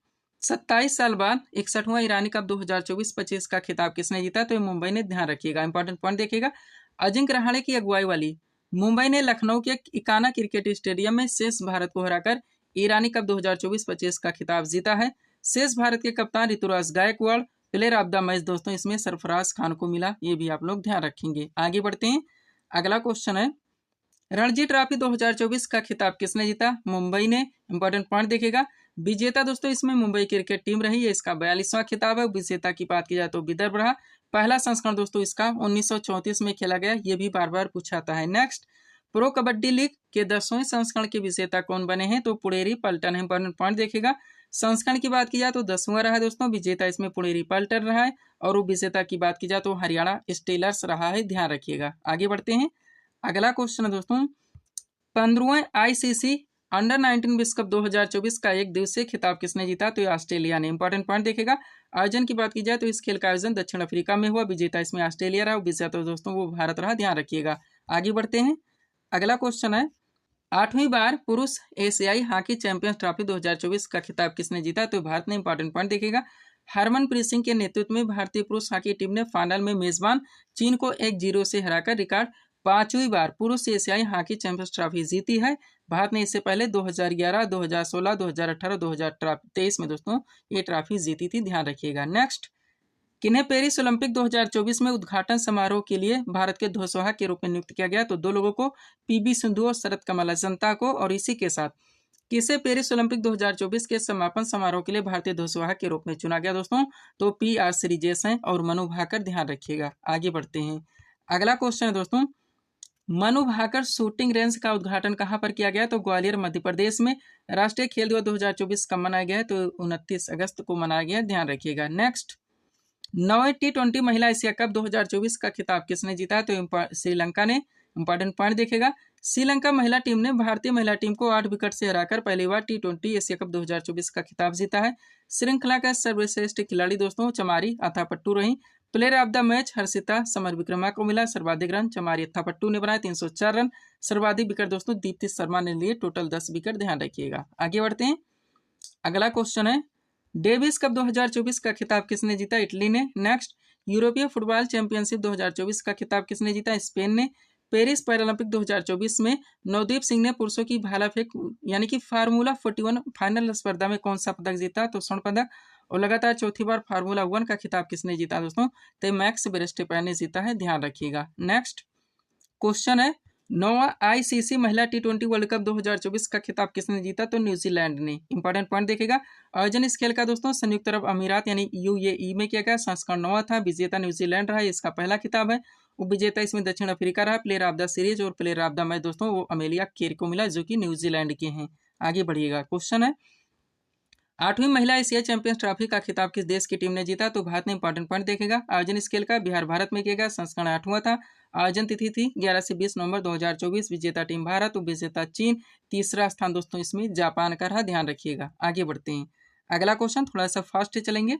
27 साल बाद 61वां ईरानी कप 2024-25 का खिताब किसने जीता? तो मुंबई ने। ध्यान रखिएगा, इंपॉर्टेंट पॉइंट देखिएगा, अजिंक्य रहाणे की अगुवाई वाली मुंबई ने लखनऊ के इकाना क्रिकेट स्टेडियम में शेष भारत को हराकर ईरानी कप 2024-25 का खिताब जीता है। शेष भारत के कप्तान Ruturaj Gaikwad, player of the match दोस्तों इसमें सरफराज खान को मिला। ये भी आप लोग ध्यान रखेंगे। आगे बढ़ते हैं, अगला क्वेश्चन है, रणजी ट्रॉफी 2024 का खिताब किसने जीता? मुंबई ने। इंपॉर्टेंट पॉइंट देखिएगा, विजेता दोस्तों इसमें मुंबई क्रिकेट टीम रही है। इसका 42वां खिताब है। विजेता की बात की जाए तो विदर्भ रहा। पहला संस्करण दोस्तों इसका 1934 में खेला गया। ये भी बार बार पूछाता है। नेक्स्ट, प्रो कबड्डी लीग के 10वें संस्करण के विजेता कौन बने हैं? तो पुणेरी पल्टन है। इंपॉर्टेंट पॉइंट देखिएगा, संस्करण की बात की जाए तो 10वां रहा है दोस्तों। विजेता इसमें पुणेरी पल्टन रहा है। और विजेता की बात की जाए तो हरियाणा स्टीलर्स रहा है। ध्यान रखिएगा। आगे बढ़ते हैं, अगला क्वेश्चन है दोस्तों, 15वें आईसीसी अंडर 19 विश्व कप 2024 का एक दिवसीय खिताब किसने जीता? तो ये ऑस्ट्रेलिया ने। इंपॉर्टेंट पॉइंट देखेगा। आयोजन की बात की जाए तो इस खेल का आयोजन दक्षिण अफ्रीका में हुआ। विजेता इसमें ऑस्ट्रेलिया रहा, विजेता दोस्तों वो भारत रहा, ध्यान रखिएगा। आगे बढ़ते हैं। अगला क्वेश्चन है, 8वीं बार पुरुष एशियाई हॉकी चैंपियंस ट्रॉफी 2024 का खिताब किसने जीता? तो भारत ने। इंपॉर्टेंट पॉइंट देखेगा। हरमनप्रीत सिंह के नेतृत्व में भारतीय पुरुष हॉकी टीम ने फाइनल में मेजबान चीन को 1-0 से हराकर रिकॉर्ड 5वीं बार पुरुष एशियाई हॉकी चैंपियंस ट्रॉफी जीती है। भारत ने इससे पहले 2011, 2016, 2018, 2023 में दोस्तों ये ट्रॉफी जीती थी, ध्यान रखिएगा। नेक्स्ट, किन्हें पेरिस ओलंपिक 2024 में उद्घाटन समारोह के लिए भारत के ध्वजवाहक के रूप में नियुक्त किया गया? तो दो लोगों को, पीवी सिंधु और शरत कमल अजंता को। और इसी के साथ किसे पेरिस ओलंपिक 2024 के समापन समारोह के लिए भारतीय ध्वजवाहक के रूप में चुना गया दोस्तों? तो PR श्रीजेश हैं और मनु भाकर, ध्यान रखिएगा। आगे बढ़ते हैं। अगला क्वेश्चन है दोस्तों, मनु भाकर शूटिंग रेंज का उद्घाटन कहाँ पर किया गया? तो ग्वालियर मध्य प्रदेश में। राष्ट्रीय खेल दिवस 2024 कब मनाया गया है? तो 29 अगस्त को मनाया गया, ध्यान रखिएगा। नेक्स्ट, 9वीं T20 महिला एशिया कप 2024 का खिताब किसने जीता? तो श्रीलंका ने। इंपॉर्टेंट पॉइंट देखेगा। श्रीलंका महिला टीम ने भारतीय महिला टीम को 8 विकेट से हराकर पहली बार T20 एशिया कप 2024 का खिताब जीता है। श्रृंखला का सर्वश्रेष्ठ खिलाड़ी दोस्तों चमारी अथापट्टू रही। Player of the match Harshitha Samarawickrama को मिला। सर्वाधिक रन चमारी अथापट्टू ने बनाए 304 रन। सर्वाधिक विकेट दोस्तों दीप्ति शर्मा ने लिए, टोटल 10 विकेट, ध्यान रखिएगा। आगे बढ़ते हैं। अगला क्वेश्चन है, डेविस कप 2024 का खिताब किसने जीता? इटली ने। नेक्स्ट, यूरोपीय फुटबॉल चैंपियनशिप 2024 का खिताब किसने जीता? स्पेन ने। पेरिस पैरालंपिक 2024 में नवदीप सिंह ने पुरुषों की भाला फेंक यानी कि फार्मूला 41 फाइनल स्पर्धा में कौन सा पदक जीता? तो स्वर्ण पदक। और लगातार चौथी बार फार्मूला 1 का खिताब किसने जीता दोस्तों? तो मैक्स वेरस्टेपेन ने जीता है, ध्यान रखिएगा। नेक्स्ट क्वेश्चन है, 9वां आईसीसी महिला T20 वर्ल्ड कप 2024 का खिताब किसने जीता? तो न्यूजीलैंड ने। इंपॉर्टेंट पॉइंट देखेगा। आयोजन इस खेल का दोस्तों संयुक्त अरब अमीरात यानी UAE में किया गया। संस्करण 9वां था। विजेता न्यूजीलैंड रहा, इसका पहला खिताब है। उपविजेता इसमें दक्षिण अफ्रीका रहा। प्लेयर ऑफ द सीरीज और प्लेयर ऑफ द मैच दोस्तों वो अमेलिया केर को मिला, जो कि न्यूजीलैंड के हैं। आगे बढ़िएगा। क्वेश्चन है, 8वीं महिला एशिया चैंपियंस ट्रॉफी का खिताब किस देश की टीम ने जीता? तो भारत ने। इंपॉर्टेंट पॉइंट देखेगा। आयोजन इस खेल का बिहार भारत में किया गया। संस्करण 8वां था। आयोजन तिथि थी 11 से 20 नवंबर 2024। विजेता टीम भारत, उपविजेता चीन। तीसरा स्थान दोस्तों इसमें जापान का रहा, ध्यान रखिएगा। आगे बढ़ते हैं। अगला क्वेश्चन थोड़ा सा फास्ट चलेंगे।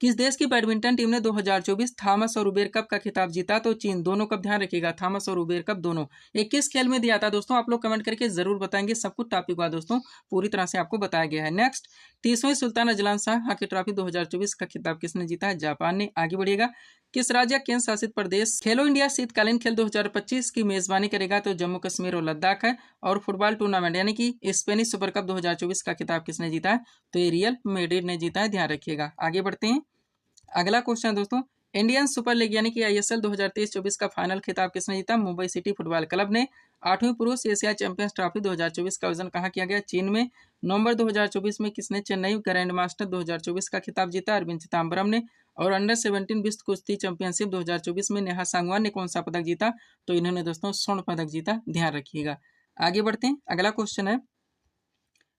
किस देश की बैडमिंटन टीम ने 2024 थॉमस और उबेर कप का खिताब जीता? तो चीन। दोनों कप, ध्यान रखिएगा। थॉमस और उबेर कप दोनों। ये किस खेल में दिया था दोस्तों? आप लोग कमेंट करके जरूर बताएंगे। सब कुछ टॉपिक हुआ दोस्तों, पूरी तरह से आपको बताया गया है। नेक्स्ट, 30वीं Sultan Azlan Shah hockey trophy 2024 का खिताब किसने जीता है? जापान ने। आगे बढ़िएगा। किस राज्य केंद्र शासित प्रदेश खेलो इंडिया शीतकालीन खेल 2025 की मेजबानी करेगा? तो जम्मू कश्मीर और लद्दाख है। और फुटबॉल टूर्नामेंट यानी कि स्पेनिश सुपर कप 2024 का खिताब किसने जीता है? तो ये रियल मैड्रिड ने जीता है, ध्यान रखिएगा। आगे बढ़ते हैं। अगला क्वेश्चन दोस्तों, इंडियन सुपर लीग यानी कि ISL 2023-24 का फाइनल खिताब किसने जीता? मुंबई सिटी फुटबॉल क्लब ने। 8वीं पुरुष एशिया चैंपियंस ट्रॉफी 2024 का आयोजन कहाँ किया गया? चीन में। नवंबर 2024 में किसने चेन्नई ग्रैंड मास्टर 2024 का खिताब जीता? अरविंद चिदम्बरम ने। और अंडर 17 विश्व कुश्ती चैंपियनशिप 2024 में नेहा सांगवान ने कौन सा पदक जीता? तो इन्होंने दोस्तों स्वर्ण पदक जीता, ध्यान रखिएगा। आगे बढ़ते हैं। अगला क्वेश्चन है,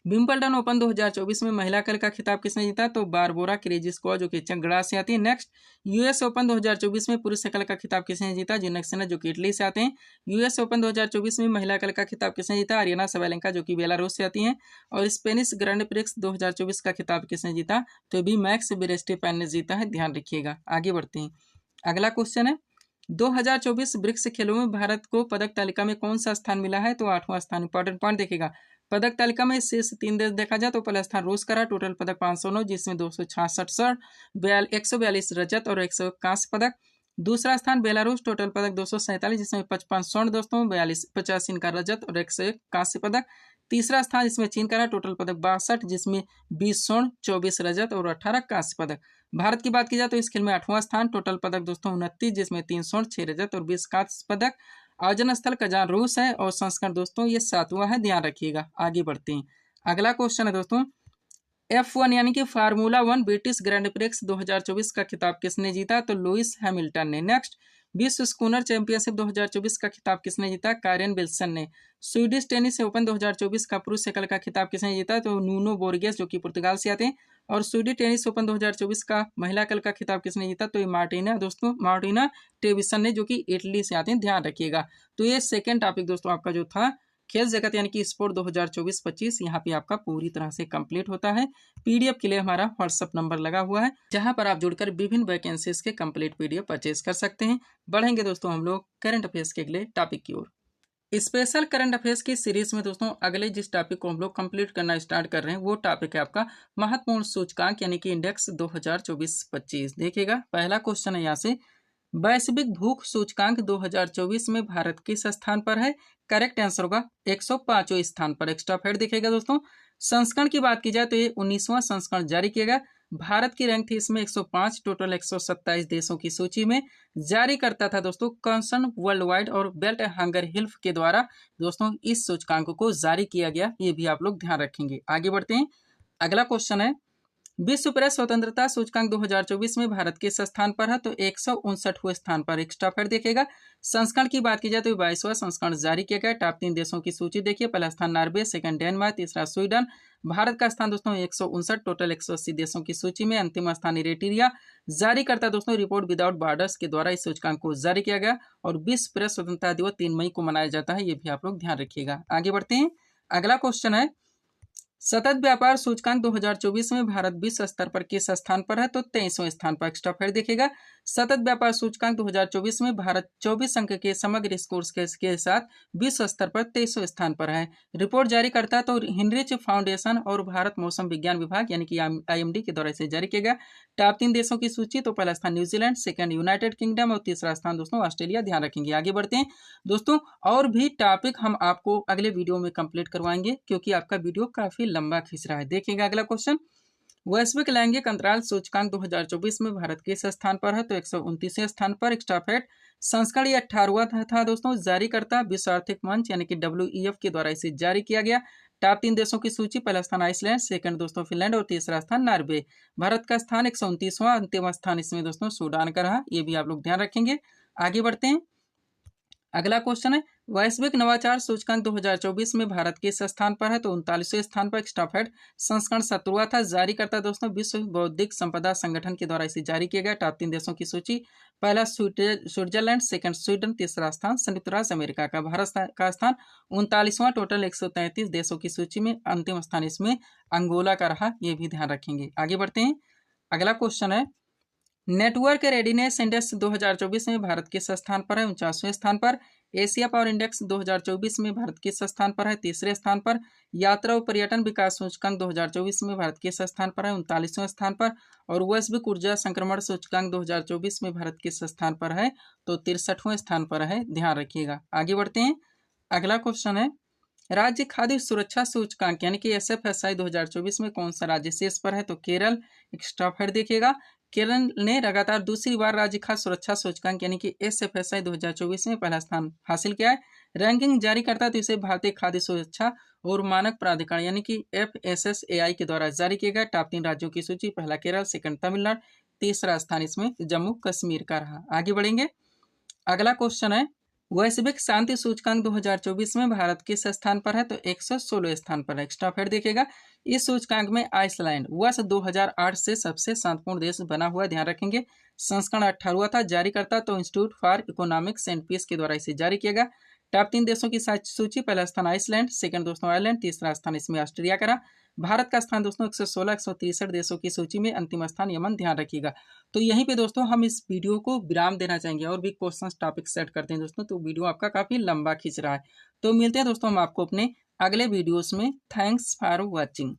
विंबलडन ओपन 2024 में महिला कल का खिताब किसने जीता? तो बारबोरा क्रेजिस्कोवा, जो कि चंगड़ा से आती है। नेक्स्ट, US ओपन 2024 में पुरुष कल का खिताब किसने जीता? जिनक सेना, जो कि इटली से आते हैं। US ओपन 2024 में महिला कल का खिताब किसने जीता? अरियाना सबालेंका, जो कि बेलारूस से आती हैं। और स्पेनिश ग्रैंड प्रिक्स 2024 का खिताब किसने जीता? तो भी मैक्स वेरस्टेपेन ने जीता है, ध्यान रखिएगा। आगे बढ़ते हैं। अगला क्वेश्चन है, 2024 ब्रिक्स खेलों में भारत को पदक तालिका में कौन सा स्थान मिला है? तो 8वां स्थान। इंपॉर्टेंट पॉइंट देखेगा। पदक तालिका में शीर्ष 3 देश देखा जाए तो पहला स्थान रूस का रहा, टोटल पदक 509, जिसमें 266 स्वर्ण, 142 रजत और 100 कांस्य पदक। दूसरा स्थान बेलारूस, टोटल पदक 247, जिसमें 55 स्वर्ण दोस्तों, 50 इनका रजत और 101 कांस्य पदक। तीसरा स्थान इसमें चीन का रहा, टोटल पदक 62, जिसमें 20 स्वर्ण, 24 रजत और 18 कांस्य पदक। भारत की बात की जाए तो इस खेल में 8वां स्थान, टोटल पदक दोस्तों 29, जिसमें 3 स्वर्ण, 6 रजत और 20 कांस्य पदक। आयोजन स्थल कजान रूस है और संस्करण दोस्तों ये 7वां है, ध्यान रखिएगा। आगे बढ़ते हैं। अगला क्वेश्चन है दोस्तों, F1 यानी कि फार्मूला 1 ब्रिटिश ग्रैंड प्रिक्स 2024 का खिताब किसने जीता? तो लुइस हैमिल्टन ने। नेक्स्ट, विश्व स्कूनर चैंपियनशिप 2024 का खिताब किसने जीता? कायरन विल्सन ने। स्वीडिश टेनिस ओपन 2024 का पुरुष एकल का खिताब किसने जीता? तो नूनो बोर्गेस, जो कि पुर्तगाल से आते हैं। और स्वीडिश टेनिस ओपन 2024 का महिला एकल का खिताब किसने जीता? तो ये मार्टिना ट्रेविसन ने, जो कि इटली से आते हैं, ध्यान रखिएगा। तो ये सेकेंड टॉपिक दोस्तों आपका जो था खेल जगत यानी कि स्पोर्ट 2024-25 यहाँ पे आपका पूरी तरह से कंप्लीट होता है। पीडीएफ के लिए हमारा व्हाट्सअप नंबर लगा हुआ है, जहाँ पर आप जुड़कर विभिन्न वैकेंसीज के कंप्लीट पीडीएफ परचेज कर सकते हैं। बढ़ेंगे दोस्तों हम लोग करंट अफेयर्स के अगले टॉपिक की ओर। स्पेशल करंट अफेयर्स की सीरीज में दोस्तों अगले जिस टॉपिक को हम लोग कंप्लीट करना स्टार्ट कर रहे हैं वो टॉपिक है आपका महत्वपूर्ण सूचकांक यानी कि इंडेक्स 2024-25। देखिएगा पहला क्वेश्चन है यहाँ से, वैश्विक भूख सूचकांक 2024 में भारत किस स्थान पर है? करेक्ट आंसर होगा 105वें स्थान पर। एक्स्ट्रा फैक्ट देखिएगा दोस्तों, संस्करण की बात की जाए तो ये 19वां संस्करण जारी किया गया। भारत की रैंक थी इसमें 105, टोटल 127 देशों की सूची में। जारी करता था दोस्तों कंसर्न वर्ल्ड वाइड और बेल्ट हंगर हिल्फ के द्वारा दोस्तों इस सूचकांक को जारी किया गया, ये भी आप लोग ध्यान रखेंगे। आगे बढ़ते हैं, अगला क्वेश्चन है, विश्व प्रेस स्वतंत्रता सूचकांक 2024 में भारत किस स्थान पर है? तो 159वें स्थान पर। एक्स्ट्रा फैक्ट देखिएगा, संस्करण की बात की जाए तो 22वां संस्करण जारी किया गया। टॉप 3 देशों की सूची देखिए, पहला स्थान नॉर्वे, सेकंड डेनमार्क, तीसरा स्वीडन। भारत का स्थान दोस्तों 159, टोटल 180 देशों की सूची में। अंतिम स्थान इरेटिरिया। जारी करता दोस्तों रिपोर्ट विदाउट बॉर्डर्स के द्वारा इस सूचकांक को जारी किया गया और विश्व प्रेस स्वतंत्रता दिवस 3 मई को मनाया जाता है, ये भी आप लोग ध्यान रखिएगा। आगे बढ़ते हैं, अगला क्वेश्चन है, सतत व्यापार सूचकांक 2024 में भारत विश्व स्तर पर किस स्थान पर है? तो 23वें स्थान पर। एक्स्ट्रा फैक्ट देखिएगा, सतत व्यापार सूचकांक 2024 में भारत 24 अंक के समग्र स्कोर के साथ विश्व स्तर पर 23वें स्थान पर है। रिपोर्ट जारी करता है तो हिनरिच फाउंडेशन और भारत मौसम विज्ञान विभाग यानी कि IMD के द्वारा इसे जारी किया गया। टॉप 3 देशों की सूची, तो पहला स्थान न्यूजीलैंड, सेकंड यूनाइटेड किंगडम और तीसरा स्थान दोस्तों ऑस्ट्रेलिया। ध्यान रखेंगे। आगे बढ़ते हैं दोस्तों, और भी टॉपिक हम आपको अगले वीडियो में कंप्लीट करवाएंगे क्योंकि आपका वीडियो काफी लंबा खींच रहा है। देखिएगा अगला क्वेश्चन, वैश्विक लैंगिक अंतराल सूचकांक 2024 में भारत किस स्थान पर है? तो 129वें स्थान पर। एक्स्ट्रा फैक्ट, संस्करण ये 18वां था दोस्तों। जारी करता विश्व आर्थिक मंच यानी कि WEF के द्वारा इसे जारी किया गया। टॉप 3 देशों की सूची, पहला स्थान आइसलैंड, सेकंड दोस्तों फिनलैंड और तीसरा स्थान नॉर्वे। भारत का स्थान 129वां, अंतिम स्थान इसमें दोस्तों सूडान का रहा, ये भी आप लोग ध्यान रखेंगे। आगे बढ़ते हैं, अगला क्वेश्चन है, वैश्विक नवाचार सूचकांक 2024 में भारत किस स्थान पर है? तो 39वें स्थान पर। एक्स्ट्रा फैक्ट, संस्करण 17वां था। जारी करता दोस्तों विश्व बौद्धिक संपदा संगठन के द्वारा इसे जारी किया गया। टॉप 3 देशों की सूची, पहला स्विट्जरलैंड, सेकंड स्वीडन, तीसरा स्थान संयुक्त राज्य अमेरिका का। भारत का स्थान 39वां, टोटल 133 देशों की सूची में। अंतिम स्थान इसमें अंगोला का रहा, ये भी ध्यान रखेंगे। आगे बढ़ते हैं, अगला क्वेश्चन है, नेटवर्क रेडीनेस इंडेक्स 2024 में भारत किस स्थान पर है? 49वें स्थान पर। एशिया पावर इंडेक्स 2024 में भारत किस स्थान पर है? तीसरे स्थान पर। यात्रा और पर्यटन विकास सूचकांक 2024 में भारत किस स्थान पर है? 39वें स्थान पर। और वैश्विक ऊर्जा संक्रमण सूचकांक 2024 में भारत किस स्थान पर है? तो 63वें स्थान पर है, ध्यान रखिएगा। आगे बढ़ते हैं, अगला क्वेश्चन है, राज्य खाद्य सुरक्षा सूचकांक यानी कि SFSI 2024 में कौन सा राज्य शीर्ष पर है? तो केरल। एक्स्ट्रा फैक्ट देखिएगा, केरल ने लगातार दूसरी बार राज्य खाद्य सुरक्षा सूचकांक यानी कि SFSI 2024 में पहला स्थान हासिल किया है। रैंकिंग जारी करता है तो इसे भारतीय खाद्य सुरक्षा और मानक प्राधिकरण यानी कि FSSAI के द्वारा जारी किया गया। टॉप 3 राज्यों की सूची, पहला केरल, सेकंड तमिलनाडु, तीसरा स्थान इसमें जम्मू कश्मीर का रहा। आगे बढ़ेंगे, अगला क्वेश्चन है, वैश्विक शांति सूचकांक 2024 में भारत किस स्थान पर है? तो 116वें स्थान पर। एक्स्ट्रा फैक्ट देखिएगा, इस सूचकांक में आइसलैंड वर्ष 2008 से सबसे शांतिपूर्ण देश बना हुआ, ध्यान रखेंगे। संस्करण 18वां था। जारी करता तो institute for economics and peace के द्वारा इसे जारी किया गया। टॉप 3 देशों की सूची, पहला स्थान आइसलैंड, सेकंड दोस्तों आयरलैंड, तीसरा स्थान इसमें ऑस्ट्रेलिया का रहा। भारत का स्थान दोस्तों 116 163 देशों की सूची में। अंतिम स्थान यमन, ध्यान रखिएगा। तो यहीं पे दोस्तों हम इस वीडियो को विराम देना चाहेंगे और भी क्वेश्चन टॉपिक सेट करते हैं दोस्तों, तो वीडियो आपका काफी लंबा खींच रहा है। तो मिलते हैं दोस्तों हम आपको अपने अगले वीडियोस में। Thanks for watching.